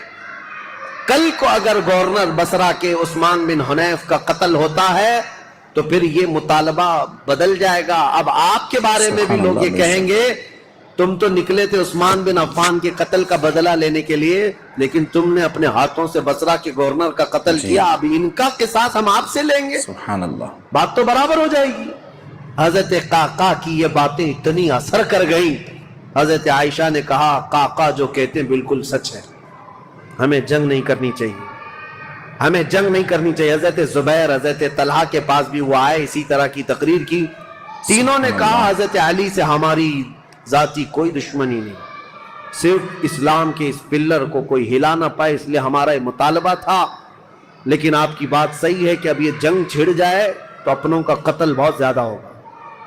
Speaker 1: کل کو اگر گورنر بصرہ کے عثمان بن حنیف کا قتل ہوتا ہے تو پھر یہ مطالبہ بدل جائے گا، اب آپ کے بارے میں بھی لوگ یہ کہیں گے تم تو نکلے تھے عثمان بن عفان کے قتل کا بدلہ لینے کے لیے، لیکن تم نے اپنے ہاتھوں سے بصرہ کے گورنر کا قتل کیا، اب ان کا قصاص ہم آپ سے لیں گے۔
Speaker 2: سبحان اللہ،
Speaker 1: بات تو برابر ہو جائے گی۔ حضرت قعقاع کی یہ باتیں اتنی اثر کر گئیں، حضرت عائشہ نے کہا قعقاع جو کہتے ہیں بالکل سچ ہے، ہمیں جنگ نہیں کرنی چاہیے، ہمیں جنگ نہیں کرنی چاہیے۔ حضرت زبیر، حضرت طلحہ کے پاس بھی وہ آئے، اسی طرح کی تقریر کی، تینوں نے کہا حضرت علی سے ہماری ذاتی کوئی دشمنی نہیں، صرف اسلام کے اس پلر کو کوئی ہلا نہ پائے اس لیے ہمارا یہ مطالبہ تھا، لیکن آپ کی بات صحیح ہے کہ اب یہ جنگ چھڑ جائے تو اپنوں کا قتل بہت زیادہ ہوگا۔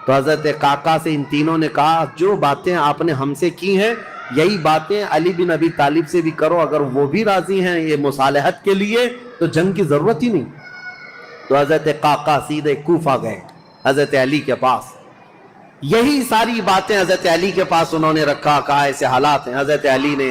Speaker 1: تو حضرت قعقاع سے ان تینوں نے کہا جو باتیں آپ نے ہم سے کی ہیں یہی باتیں علی بن ابی طالب سے بھی کرو، اگر وہ بھی راضی ہیں یہ مصالحت کے لیے تو جنگ کی ضرورت ہی نہیں۔ تو حضرت قعقاع سیدھے کوفہ گئے حضرت علی کے پاس، یہی ساری باتیں حضرت علی کے پاس انہوں نے رکھا، کہا ایسے حالات ہیں۔ حضرت علی نے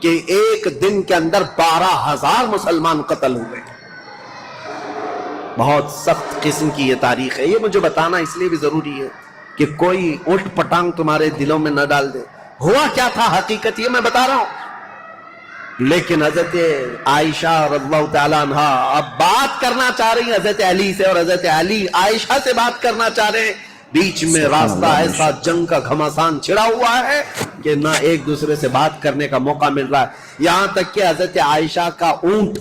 Speaker 1: کہ ایک دن کے اندر 12,000 مسلمان قتل ہوئے. بہت سخت قسم کی یہ تاریخ ہے. یہ مجھے بتانا اس لیے بھی ضروری ہے کہ کوئی اٹھ پٹانگ تمہارے دلوں میں نہ ڈال دے. ہوا کیا تھا حقیقت یہ میں بتا رہا ہوں. لیکن حضرت عائشہ رضی اللہ تعالیٰ عنہ اب بات کرنا چاہ رہی ہیں حضرت علی سے، اور حضرت علی عائشہ سے بات کرنا چاہ رہے ہیں. بیچ میں راستہ ایسا جنگ کا گھمسان چھڑا ہوا ہے کہ نہ ایک دوسرے سے بات کرنے کا موقع مل رہا ہے. یہاں تک کہ حضرت عائشہ کا اونٹ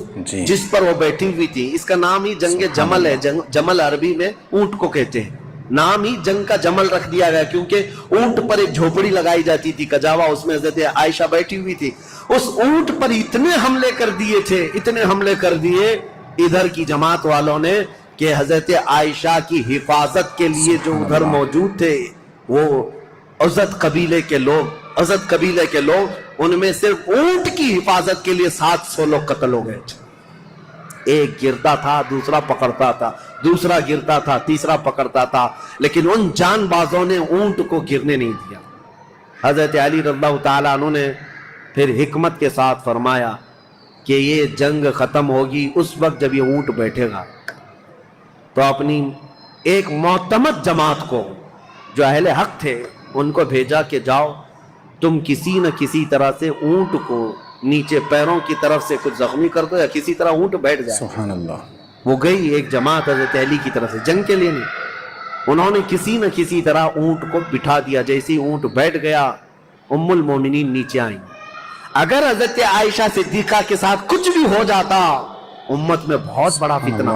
Speaker 1: جس پر وہ بیٹھی ہوئی تھی، اس کا نام ہی جنگ جمل ہے. جمل عربی میں اونٹ کو کہتے ہیں. نام ہی جنگ کا جمل رکھ دیا گیا کیونکہ اونٹ پر ایک جھوپڑی لگائی جاتی تھی کجاوا، اس میں حضرت عائشہ بیٹھی ہوئی تھی. اس اونٹ پر اتنے حملے کر دیے تھے، اتنے حملے کر دیے ادھر کی جماعت والوں نے کہ حضرت عائشہ کی حفاظت کے لیے جو ادھر موجود تھے وہ عزت قبیلے کے لوگ ان میں صرف اونٹ کی حفاظت کے لیے 700 لوگ قتل ہو گئے تھے. ایک گرتا تھا دوسرا پکڑتا تھا، دوسرا گرتا تھا تیسرا پکڑتا تھا، لیکن ان جان بازوں نے اونٹ کو گرنے نہیں دیا. حضرت علی رضی اللہ تعالیٰ عنہ نے پھر حکمت کے ساتھ فرمایا کہ یہ جنگ ختم ہوگی اس وقت جب یہ اونٹ بیٹھے گا. تو اپنی ایک معتمد جماعت کو جو اہل حق تھے ان کو بھیجا کہ جاؤ تم کسی نہ کسی طرح سے اونٹ کو نیچے پیروں کی طرف سے کچھ زخمی کر دو یا کسی طرح اونٹ بیٹھ جائے.
Speaker 2: سبحان اللہ.
Speaker 1: وہ گئی ایک جماعت حضرت علی کی طرف سے جنگ کے لیے نہیں، انہوں نے کسی نہ کسی طرح اونٹ کو بٹھا دیا. جیسے اونٹ بیٹھ گیا ام المومنین نیچے آئیں. اگر حضرت عائشہ صدیقہ کے ساتھ کچھ بھی ہو جاتا امت میں بہت بڑا فتنہ.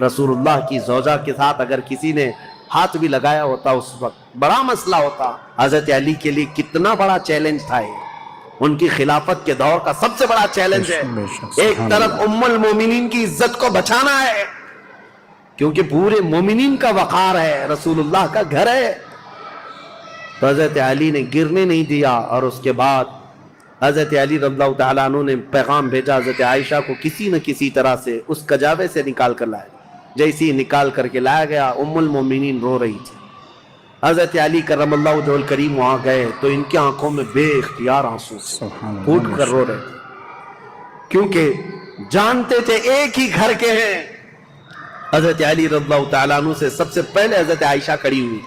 Speaker 1: رسول اللہ کی زوجہ کے ساتھ اگر کسی نے ہاتھ بھی لگایا ہوتا اس وقت بڑا مسئلہ ہوتا. حضرت علی کے لیے کتنا بڑا چیلنج تھا یہ، ان کی خلافت کے دور کا سب سے بڑا چیلنج ہے. ایک طرف ام المومنین کی عزت کو بچانا ہے کیونکہ پورے مومنین کا وقار ہے، رسول اللہ کا گھر ہے. تو حضرت علی نے گرنے نہیں دیا. اور اس کے بعد حضرت علی رضی اللہ تعالیٰ عنہ نے پیغام بھیجا حضرت عائشہ کو کسی نہ کسی طرح سے اس کجاوے سے نکال کر لائے. جیسے ہی نکال کر کے لایا گیا ام المومنین رو رہی تھی. حضرت علی کرم اللہ وجہہ الکریم وہاں گئے تو ان کی آنکھوں میں بے اختیار آنسو پھوٹ کر رو رہے تھے کیونکہ جانتے تھے ایک ہی گھر کے ہیں. حضرت علی رضی اللہ تعالیٰ عنہ سے سب سے پہلے حضرت عائشہ کھڑی ہوئی،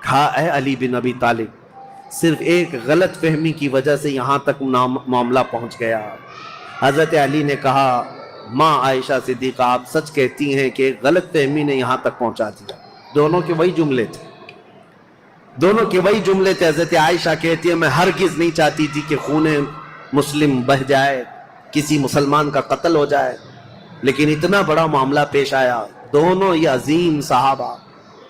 Speaker 1: کہا اے علی بن ابی طالب صرف ایک غلط فہمی کی وجہ سے یہاں تک معاملہ پہنچ گیا. حضرت علی نے کہا ماں عائشہ صدیقہ آپ سچ کہتی ہیں کہ ایک غلط فہمی نے یہاں تک پہنچا دیا. دونوں کے وہی جملے تھے. حضرت عائشہ کہتی ہے میں ہرگز نہیں چاہتی تھی کہ خون مسلم بہہ جائے، کسی مسلمان کا قتل ہو جائے، لیکن اتنا بڑا معاملہ پیش آیا. دونوں یہ عظیم صحابہ،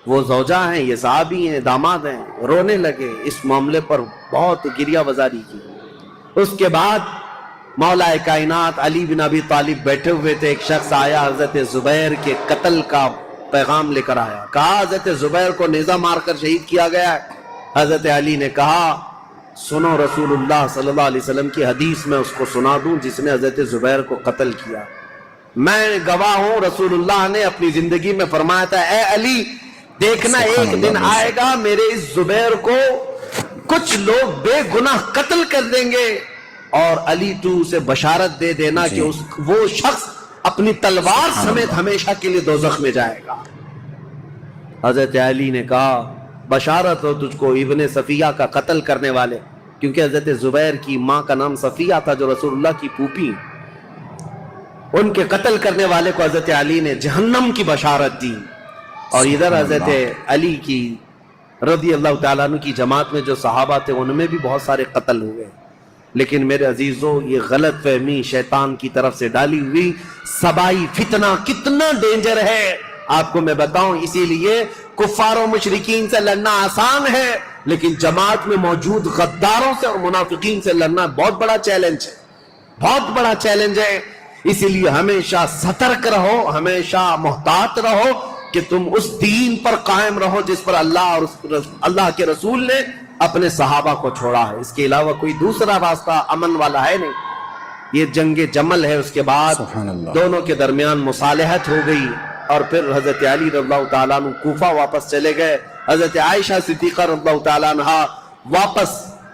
Speaker 1: وہ زوجہ ہیں یہ صحابی ہیں داماد ہیں، رونے لگے. اس معاملے پر بہت گریہ وزاری کی. اس کے بعد مولا کائنات علی بن ابی طالب بیٹھے ہوئے تھے. ایک شخص آیا حضرت زبیر کے قتل کا پیغام لے کر آیا. کہا حضرت زبیر کو نیزہ مار کر شہید کیا گیا ہے. حضرت علی نے کہا سنو رسول اللہ صلی اللہ علیہ وسلم کی حدیث میں اس کو سنا دوں جس نے حضرت زبیر کو قتل کیا. میں گواہ ہوں رسول اللہ نے اپنی زندگی میں فرمایا تھا اے علی دیکھنا ایک دن آئے گا میرے اس زبیر کو کچھ لوگ بے گناہ قتل کر دیں گے اور علی تو اسے بشارت دے دینا کہ وہ شخص اپنی تلوار سمیت ہمیشہ کے لیے دوزخ میں جائے گا. حضرت علی نے کہا بشارت ہو تجھ کو ابن صفیہ کا قتل کرنے والے، کیونکہ حضرت زبیر کی ماں کا نام صفیہ تھا جو رسول اللہ کی پھوپھی، ان کے قتل کرنے والے کو حضرت علی نے جہنم کی بشارت دی. اور ادھر حضرت علی کی رضی اللہ تعالیٰ عنہ کی جماعت میں جو صحابہ تھے ان میں بھی بہت سارے قتل ہوئے. لیکن میرے عزیزوں یہ غلط فہمی شیطان کی طرف سے ڈالی ہوئی سبائی فتنہ کتنا ڈینجر ہے آپ کو میں بتاؤں. اسی لیے کفار و مشرکین سے لڑنا آسان ہے لیکن جماعت میں موجود غداروں سے اور منافقین سے لڑنا بہت بڑا چیلنج ہے، بہت بڑا چیلنج ہے. اسی لیے ہمیشہ سترک رہو، ہمیشہ محتاط رہو کہ تم اس دین پر قائم رہو جس پر اللہ اور اللہ کے رسول نے اپنے صحابہ کو چھوڑا ہے. اس کے علاوہ کوئی دوسرا راستہ امن والا ہے نہیں. یہ جنگ جمل ہے. اس کے بعد دونوں کے درمیان مصالحت ہو گئی اور پھر حضرت علی رضی اللہ تعالیٰ عنہ کوفہ واپس چلے گئے. حضرت عائشہ صدیقہ رضی اللہ تعالیٰ عنہ واپس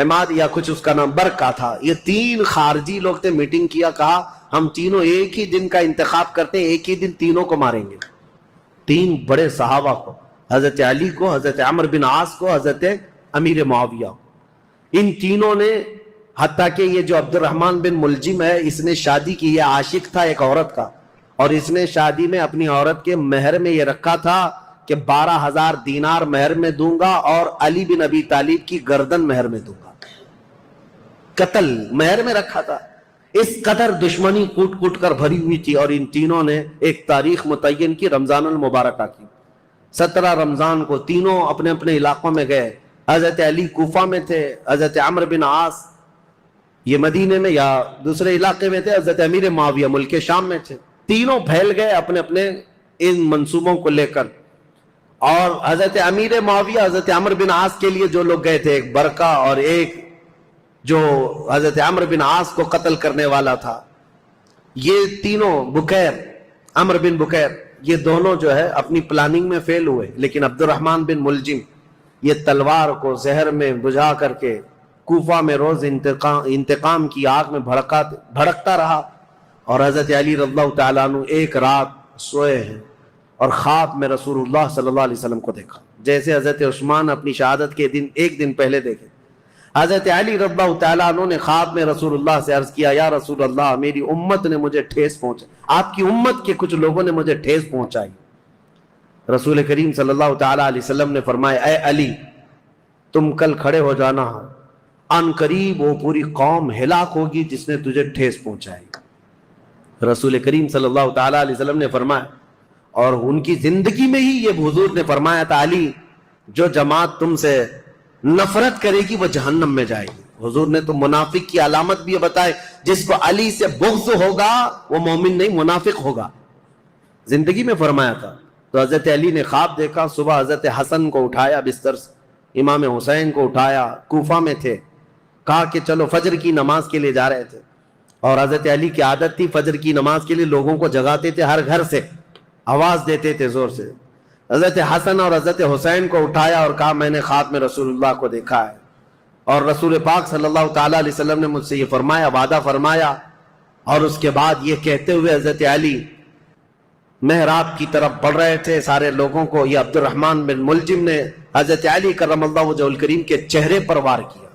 Speaker 1: عماد یا کچھ اس کا نام برکا تھا. یہ 3 خارجی لوگ تھے. میٹنگ کیا, کہا ہم تینوں ایک ہی دن کا انتخاب کرتے ہیں, ایک ہی دن تینوں کو ماریں گے. 3 بڑے صحابہ کو, حضرت علی کو, حضرت عمر بن عاص کو, حضرت امیر معاویہ. ان تینوں نے, حتیٰ کہ یہ جو عبد الرحمن بن ملجم ہے, اس نے شادی کی, یہ عاشق تھا ایک عورت کا, اور اس نے شادی میں اپنی عورت کے مہر میں یہ رکھا تھا کہ 12,000 دینار مہر میں دوں گا اور علی بن ابی طالب کی گردن مہر میں دوں گا. قتل مہر میں رکھا تھا. اس قدر دشمنی کوٹ کوٹ کر بھری ہوئی تھی. اور ان تینوں نے ایک تاریخ متعین کی, رمضان المبارکہ کی. 17 رمضان کو تینوں اپنے اپنے علاقوں میں گئے. حضرت علی کوفہ میں تھے, حضرت عمر بن عاص یہ مدینے میں یا دوسرے علاقے میں تھے, حضرت امیر معاویہ ملک شام میں تھے. تینوں پھیل گئے اپنے اپنے ان منصوبوں کو لے کر. اور حضرت امیر معاویہ حضرت عمر بن عاص کے لیے جو لوگ گئے تھے, ایک برکہ اور ایک جو حضرت عمر بن عاص کو قتل کرنے والا تھا, یہ تینوں بکیر, عمر بن بکیر, یہ دونوں جو ہے اپنی پلاننگ میں فیل ہوئے. لیکن عبد الرحمن بن ملجم یہ تلوار کو زہر میں بجھا کر کے کوفہ میں روز انتقام کی آگ میں بھڑکتا رہا. اور حضرت علی رضی اللہ تعالیٰ عنہ ایک رات سوئے ہیں اور خواب میں رسول اللہ صلی اللہ علیہ وسلم کو دیکھا, جیسے حضرت عثمان اپنی شہادت کے دن ایک دن پہلے دیکھے. حضرت علی رضی اللہ تعالیٰ عنہ نے خواب میں رسول اللہ سے عرض کیا, یا رسول اللہ, میری امت نے مجھے ٹھیس پہنچائی, آپ کی امت کے کچھ لوگوں نے مجھے ٹھیس پہنچائی. رسول کریم صلی اللہ تعالیٰ علیہ وسلم نے فرمایا, اے علی تم کل کھڑے ہو جانا, ان قریب وہ پوری قوم ہلاک ہوگی جس نے تجھے ٹھیس پہنچائی. رسول کریم صلی اللہ تعالیٰ علیہ وسلم نے فرمایا, اور ان کی زندگی میں ہی یہ حضور نے فرمایا تھا, علی جو جماعت تم سے نفرت کرے گی وہ جہنم میں جائے گی. حضور نے تو منافق کی علامت بھی بتائے, جس کو علی سے بغض ہوگا وہ مومن نہیں منافق ہوگا, زندگی میں فرمایا تھا. تو حضرت علی نے خواب دیکھا, صبح حضرت حسن کو اٹھایا بستر سے, امام حسین کو اٹھایا, کوفہ میں تھے, کہا کہ چلو فجر کی نماز کے لیے جا رہے تھے. اور حضرت علی کی عادت تھی فجر کی نماز کے لیے لوگوں کو جگاتے تھے, ہر گھر سے آواز دیتے تھے زور سے. حضرت حسن اور حضرت حسین کو اٹھایا اور کہا, میں نے خواب میں رسول اللہ کو دیکھا ہے, اور رسول پاک صلی اللہ تعالیٰ علیہ وسلم نے مجھ سے یہ فرمایا, وعدہ فرمایا. اور اس کے بعد یہ کہتے ہوئے حضرت علی محراب کی طرف بڑھ رہے تھے سارے لوگوں کو. یہ عبد الرحمن بن ملجم نے حضرت علی کرم اللہ وجہہ الکریم کے چہرے پر وار کیا,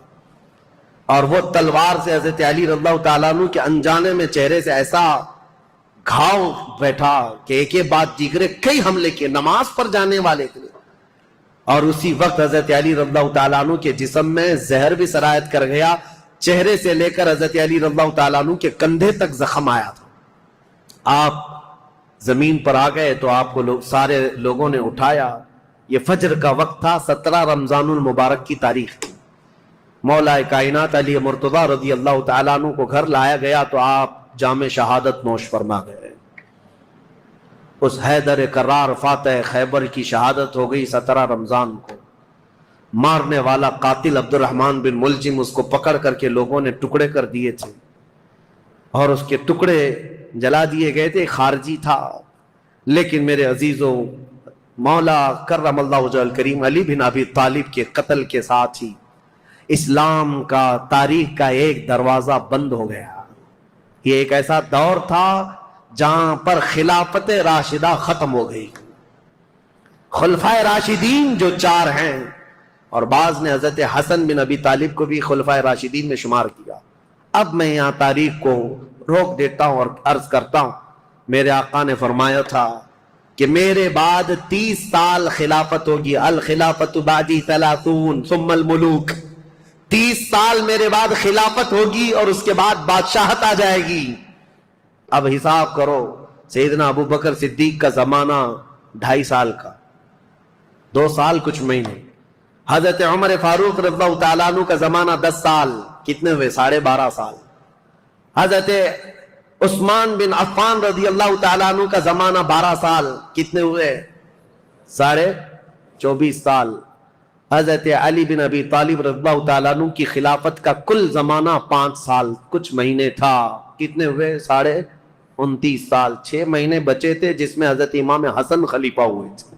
Speaker 1: اور وہ تلوار سے حضرت علی رضی اللہ تعالیٰ عنہ کے انجانے میں چہرے سے ایسا گھاؤ بیٹھا کہ ایک ایک بات دیگرے کئی حملے کیے نماز پر جانے والے کے لیے. اور اسی وقت حضرت علی رضی اللہ تعالیٰ عنہ کے جسم میں زہر بھی سرایت کر گیا, چہرے سے لے کر حضرت علی رضی اللہ تعالیٰ عنہ کے کندھے تک زخم آیا تھا. آپ زمین پر آ گئے تو آپ کو سارے لوگوں نے اٹھایا. یہ فجر کا وقت تھا, 17 رمضان المبارک کی تاریخ تھی. مولا کائنات علی مرتضیٰ رضی اللہ تعالیٰ عنہ کو گھر لایا گیا تو آپ جام شہادت نوش فرما گئے. اس حیدر کرار فاتح خیبر کی شہادت ہو گئی 17 رمضان کو. مارنے والا قاتل عبد الرحمن بن ملجم, اس کو پکڑ کر کے لوگوں نے ٹکڑے کر دیے تھے, اور اس کے ٹکڑے جلا دیے گئے تھے. خارجی تھا, لیکن میرے عزیزوں, مولا کرم اللہ وجہہ الکریم علی بن ابی طالب کے قتل کے ساتھ ہی اسلام کا تاریخ کا ایک دروازہ بند ہو گیا. یہ ایک ایسا دور تھا جہاں پر خلافت راشدہ ختم ہو گئی. خلفائے راشدین جو 4 ہیں, اور بعض نے حضرت حسن بن ابی طالب کو بھی خلفائے راشدین میں شمار کیا. اب میں یہاں تاریخ کو روک دیتا ہوں اور عرض کرتا ہوں, میرے آقا نے فرمایا تھا کہ میرے بعد 30 سال خلافت ہوگی. الخلافت بعدی 30 ثم الملوک. 30 سال میرے بعد خلافت ہوگی اور اس کے بعد بادشاہت آ جائے گی. اب حساب کرو, سیدنا ابو بکر صدیق کا زمانہ 2.5 سال کا, 2 سال کچھ مہینے. حضرت عمر فاروق رضی اللہ تعالیٰ عنہ کا زمانہ 10 سال, کتنے ہوئے 12.5 سال. حضرت عثمان بن عفان رضی اللہ تعالیٰ عنہ کا زمانہ 12 سال, کتنے ہوئے 24 سال. حضرت علی بن ابی طالب رضی اللہ تعالیٰ عنہ کی خلافت کا کل زمانہ 5 سال کچھ مہینے تھا, کتنے ہوئے 29 سال. 6 مہینے بچے تھے جس میں حضرت امام حسن خلیفہ ہوئے تھے.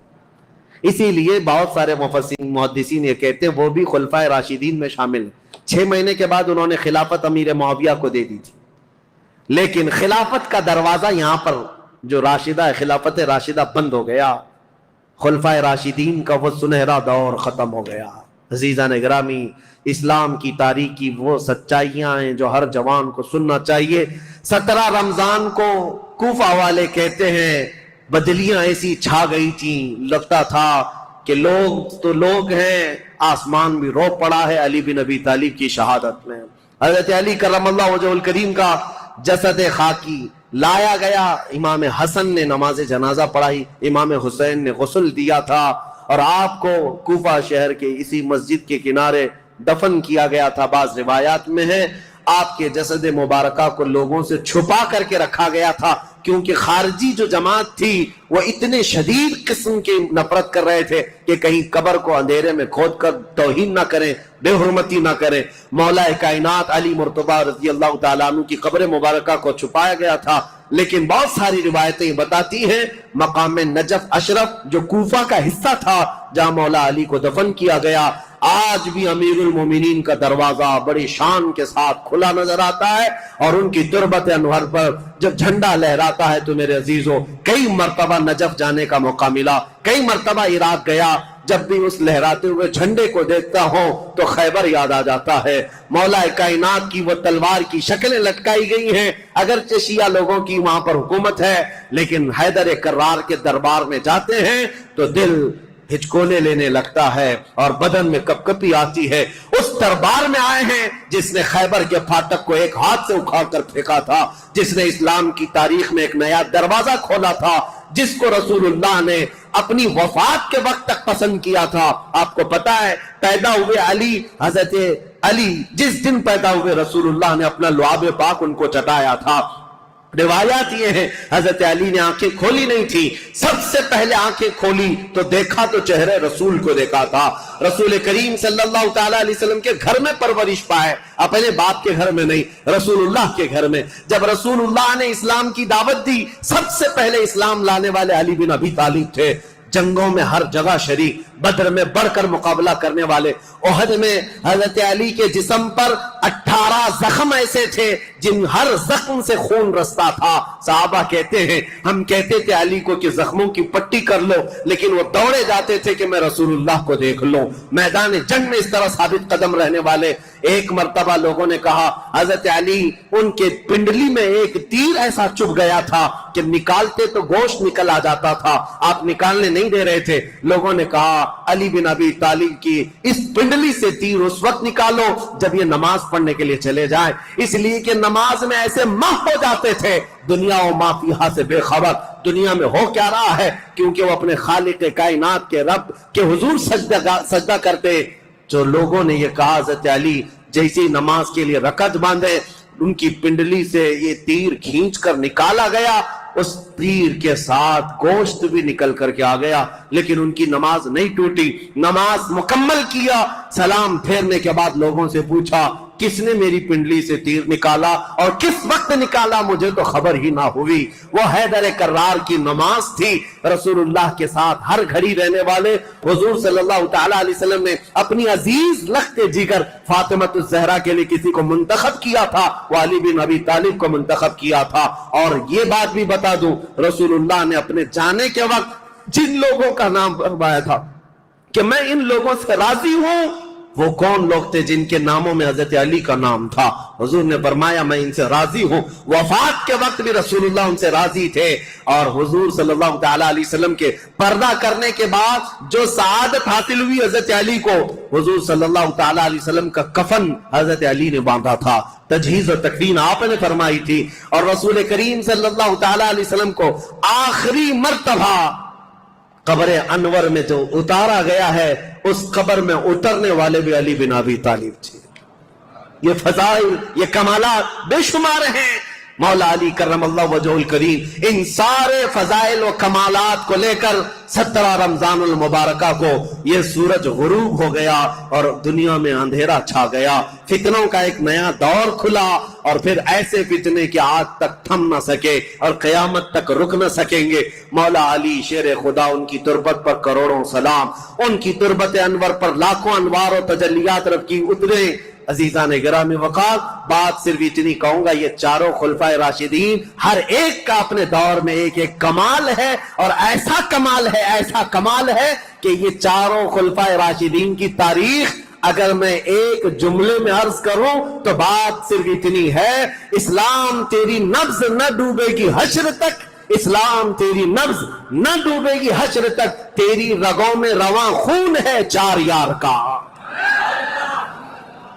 Speaker 1: اسی لیے بہت سارے محدثین یہ کہتے ہیں وہ بھی خلفائے راشدین میں شامل ہیں. 6 مہینے کے بعد انہوں نے خلافت امیر معاویہ کو دے دی تھی، لیکن خلافت کا دروازہ یہاں پر جو راشدہ ہے، خلافت راشدہ بند ہو گیا، خلفائے راشدین کا وہ سنہرا دور ختم ہو گیا۔ عزیزان گرامی، اسلام کی تاریخ کی وہ سچائیاں ہیں جو ہر جوان کو سننا چاہیے۔ 17 رمضان کو کوفہ والے کہتے ہیں بدلیاں ایسی چھا گئی تھیں، لگتا تھا کہ لوگ تو لوگ ہیں، آسمان بھی رو پڑا ہے علی بن ابی طالب کی شہادت میں۔ حضرت علی کرم اللہ وجہہ الکریم کا جسد خاکی لایا گیا، امام حسن نے نماز جنازہ پڑھائی، امام حسین نے غسل دیا تھا، اور آپ کو کوفہ شہر کے اسی مسجد کے کنارے دفن کیا گیا تھا۔ بعض روایات میں ہے آپ کے جسد مبارکہ کو لوگوں سے چھپا کر کے رکھا گیا تھا، کیونکہ خارجی جو جماعت تھی وہ اتنے شدید قسم کی نفرت کر رہے تھے کہ کہیں قبر کو اندھیرے میں کھود کر توہین نہ کریں، بے حرمتی نہ کریں۔ مولا کائنات علی مرتضیٰ رضی اللہ تعالیٰ عنہ کی قبر مبارکہ کو چھپایا گیا تھا، لیکن بہت ساری روایتیں بتاتی ہیں مقام نجف اشرف جو کوفہ کا حصہ تھا جہاں مولا علی کو دفن کیا گیا، آج بھی امیر المومنین کا دروازہ بڑی شان کے ساتھ کھلا نظر آتا ہے، اور ان کی تربت انور پر جب جھنڈا لہراتا ہے تو میرے عزیزوں کئی مرتبہ نجف جانے کا موقع ملا، کئی مرتبہ عراق گیا، جب بھی اس لہراتے ہوئے جھنڈے کو دیکھتا ہوں تو خیبر یاد آ جاتا ہے۔ مولا کائنات کی وہ تلوار کی شکلیں لٹکائی گئی ہیں، اگرچہ شیعہ لوگوں کی وہاں پر حکومت ہے، لیکن حیدر کرار کے دربار میں جاتے ہیں تو دل ہچکولے لینے لگتا ہے اور بدن میں کپکپی آتی ہے۔ اس دربار میں آئے ہیں جس نے خیبر کے پھاٹک کو ایک ہاتھ سے اکھاڑ کر پھینکا تھا، جس نے اسلام کی تاریخ میں ایک نیا دروازہ کھولا تھا، جس کو رسول اللہ نے اپنی وفات کے وقت تک پسند کیا تھا۔ آپ کو پتا ہے پیدا ہوئے علی، حضرت علی جس دن پیدا ہوئے رسول اللہ نے اپنا لعاب پاک ان کو چٹایا تھا۔ روایات یہ ہے حضرت علی نے آنکھیں کھولی نہیں تھی، سب سے پہلے آنکھیں کھولی تو دیکھا تو چہرے رسول کو دیکھا تھا۔ رسول کریم صلی اللہ تعالیٰ علیہ وسلم کے گھر میں پرورش پائے، اپنے باپ کے گھر میں نہیں، رسول اللہ کے گھر میں۔ جب رسول اللہ نے اسلام کی دعوت دی، سب سے پہلے اسلام لانے والے علی بن ابی طالب تھے۔ جنگوں میں ہر جگہ شریک، بدر میں بڑھ کر مقابلہ کرنے والے، احد میں حضرت علی کے جسم پر 18 زخم ایسے تھے جن ہر زخم سے خون رستا تھا۔ صحابہ کہتے ہیں ہم کہتے تھے علی کو کہ زخموں کی پٹی کر لو، لیکن وہ دوڑے جاتے تھے کہ میں رسول اللہ کو دیکھ لوں۔ میدان جنگ میں اس طرح ثابت قدم رہنے والے۔ ایک مرتبہ لوگوں نے کہا حضرت علی ان کے پنڈلی میں ایک تیر ایسا چبھ گیا تھا کہ نکالتے تو گوشت نکل آ جاتا تھا، آپ نکالنے نہیں دے رہے تھے۔ لوگوں نے کہا علی بن ابی طالب کی اس پنڈلی سے تیر اس وقت نکالو جب یہ نماز پڑھنے کے لیے چلے جائیں، اس لیے کہ نماز میں ایسے ماہ ہو جاتے تھے دنیا و ما فیہا سے بے خبر، دنیا میں ہو کیا رہا ہے، کیونکہ وہ اپنے خالق کائنات کے رب کے حضور سجدہ کرتے۔ جو لوگوں نے یہ کہا حضرت علی جیسی نماز کے لیے رکعت باندھے، ان کی پنڈلی سے یہ تیر کھینچ کر نکالا گیا، اس تیر کے ساتھ گوشت بھی نکل کر کے آ گیا، لیکن ان کی نماز نہیں ٹوٹی، نماز مکمل کیا۔ سلام پھیرنے کے بعد لوگوں سے پوچھا کس نے میری پنڈلی سے تیر نکالا اور کس وقت نکالا، مجھے تو خبر ہی نہ ہوئی۔ وہ حیدر کرار کی نماز تھی۔ رسول اللہ کے ساتھ ہر گھڑی رہنے والے حضور صلی اللہ تعالیٰ علیہ وسلم نے اپنی عزیز لخت جگر فاطمۃ الزہرا کے لیے کسی کو منتخب کیا تھا، وہ علی بن ابی طالب کو منتخب کیا تھا۔ اور یہ بات بھی بتا دوں، رسول اللہ نے اپنے جانے کے وقت جن لوگوں کا نام فرمایا تھا کہ میں ان لوگوں سے راضی ہوں، وہ کون لوگ تھے جن کے ناموں میں حضرت علی کا نام تھا؟ حضور نے فرمایا میں ان سے راضی ہوں۔ وفات کے وقت بھی رسول اللہ ان سے راضی تھے، اور حضور صلی اللہ تعالیٰ علیہ وسلم کے پردہ کرنے کے بعد جو سعادت حاصل ہوئی حضرت علی کو، حضور صلی اللہ تعالیٰ علیہ وسلم کا کفن حضرت علی نے باندھا تھا، تجہیز و تکفین آپ نے فرمائی تھی، اور رسول کریم صلی اللہ تعالیٰ علیہ وسلم کو آخری مرتبہ قبر انور میں جو اتارا گیا ہے، اس قبر میں اترنے والے بھی علی بن ابی طالب تھے۔ یہ فضائل، یہ کمالات بے شمار ہیں۔ مولا علی کرم اللہ وجہہ الکریم ان سارے فضائل و کمالات کو لے کر 17 رمضان المبارکہ کو یہ سورج غروب ہو گیا اور دنیا میں اندھیرا چھا گیا، فتنوں کا ایک نیا دور کھلا، اور پھر ایسے فتنے کہ آج تک تھم نہ سکے اور قیامت تک رک نہ سکیں گے۔ مولا علی شیر خدا، ان کی تربت پر کروڑوں سلام، ان کی تربت انور پر لاکھوں انوار و تجلیات رب کی اترے، عزیزان گرامی وقار، بات صرف اتنی کہوں گا، یہ چاروں خلفائے راشدین ہر ایک کا اپنے دور میں ایک ایک کمال ہے، اور ایسا کمال ہے کہ یہ چاروں خلفائے راشدین کی تاریخ اگر میں ایک جملے میں عرض کروں تو بات صرف اتنی ہے: اسلام تیری نبض نہ ڈوبے گی حشر تک، اسلام تیری نبض نہ ڈوبے گی حشر تک، تیری رگوں میں رواں خون ہے چار یار کا،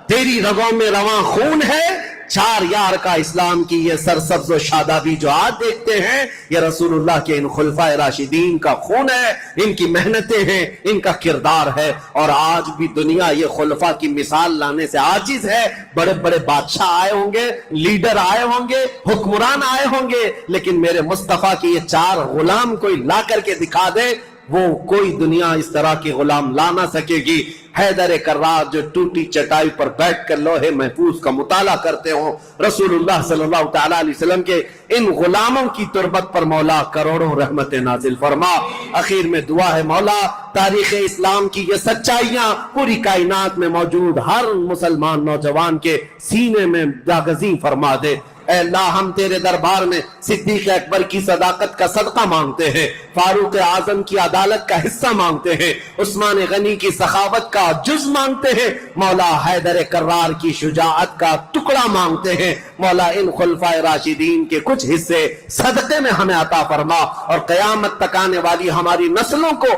Speaker 1: تیری رگوں میں رواں خون ہے چار یار کا۔ اسلام کی یہ سرسبز و شادابی جو آج دیکھتے ہیں، یہ رسول اللہ کے ان خلفائے راشدین کا خون ہے، ان کی محنتیں ہیں، ان کا کردار ہے، اور آج بھی دنیا یہ خلفاء کی مثال لانے سے عاجز ہے۔ بڑے بڑے بادشاہ آئے ہوں گے، لیڈر آئے ہوں گے، حکمران آئے ہوں گے، لیکن میرے مصطفیٰ کی یہ چار غلام کوئی لا کر کے دکھا دے، وہ کوئی دنیا اس طرح کے غلام لا نہ سکے گی۔ حیدر کرار جو ٹوٹی چٹائی پر بیٹھ کر لوح محفوظ کا مطالعہ کرتے ہوں، رسول اللہ صلی اللہ تعالیٰ علیہ وسلم کے ان غلاموں کی تربت پر مولا کروڑوں رحمت نازل فرما۔ اخیر میں دعا ہے مولا، تاریخ اسلام کی یہ سچائیاں پوری کائنات میں موجود ہر مسلمان نوجوان کے سینے میں جاگزیں فرما دے۔ اے اللہ، ہم تیرے دربار میں صدیق اکبر کی صداقت کا صدقہ مانگتے ہیں، فاروق اعظم کی عدالت کا حصہ مانگتے ہیں، عثمان غنی کی سخاوت کا جز مانگتے ہیں، مولا حیدر کرار کی شجاعت کا ٹکڑا مانگتے ہیں۔ مولا ان خلفائے راشدین کے کچھ حصے صدقے میں ہمیں عطا فرما، اور قیامت تک آنے والی ہماری نسلوں کو۔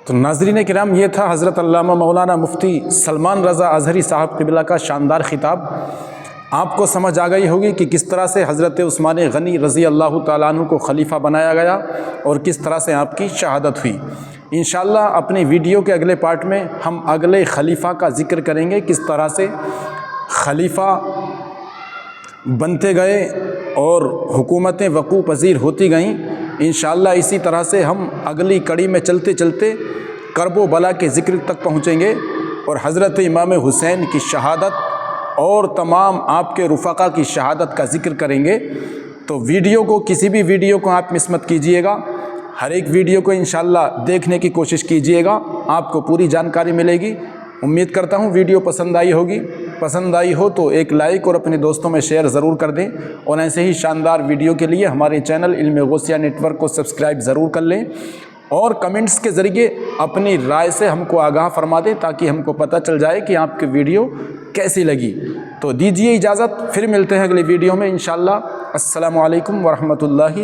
Speaker 2: تو ناظرین کرام، یہ تھا حضرت علامہ مولانا مفتی سلمان رضا اظہری صاحب قبلہ کا شاندار خطاب۔ آپ کو سمجھ آ گئی ہوگی کہ کس طرح سے حضرت عثمان غنی رضی اللہ تعالیٰ عنہ کو خلیفہ بنایا گیا اور کس طرح سے آپ کی شہادت ہوئی۔ انشاءاللہ اپنی ویڈیو کے اگلے پارٹ میں ہم اگلے خلیفہ کا ذکر کریں گے، کس طرح سے خلیفہ بنتے گئے اور حکومتیں وقوع پذیر ہوتی گئیں۔ انشاءاللہ اسی طرح سے ہم اگلی کڑی میں چلتے چلتے کرب و بلا کے ذکر تک پہنچیں گے، اور حضرت امام حسین کی شہادت اور تمام آپ کے رفقا کی شہادت کا ذکر کریں گے۔ تو ویڈیو کو، کسی بھی ویڈیو کو آپ مس مت کیجئے گا، ہر ایک ویڈیو کو انشاءاللہ دیکھنے کی کوشش کیجئے گا، آپ کو پوری جانکاری ملے گی۔ امید کرتا ہوں ویڈیو پسند آئی ہوگی، پسند آئی ہو تو ایک لائک اور اپنے دوستوں میں شیئر ضرور کر دیں، اور ایسے ہی شاندار ویڈیو کے لیے ہمارے چینل علم غوثیہ نیٹ ورک کو سبسکرائب ضرور کر لیں، اور کمنٹس کے ذریعے اپنی رائے سے ہم کو آگاہ فرما دیں تاکہ ہم کو پتہ چل جائے کہ آپ کی ویڈیو کیسی لگی۔ تو دیجیے اجازت، پھر ملتے ہیں اگلی ویڈیو میں انشاءاللہ۔ السلام علیکم ورحمۃ اللہ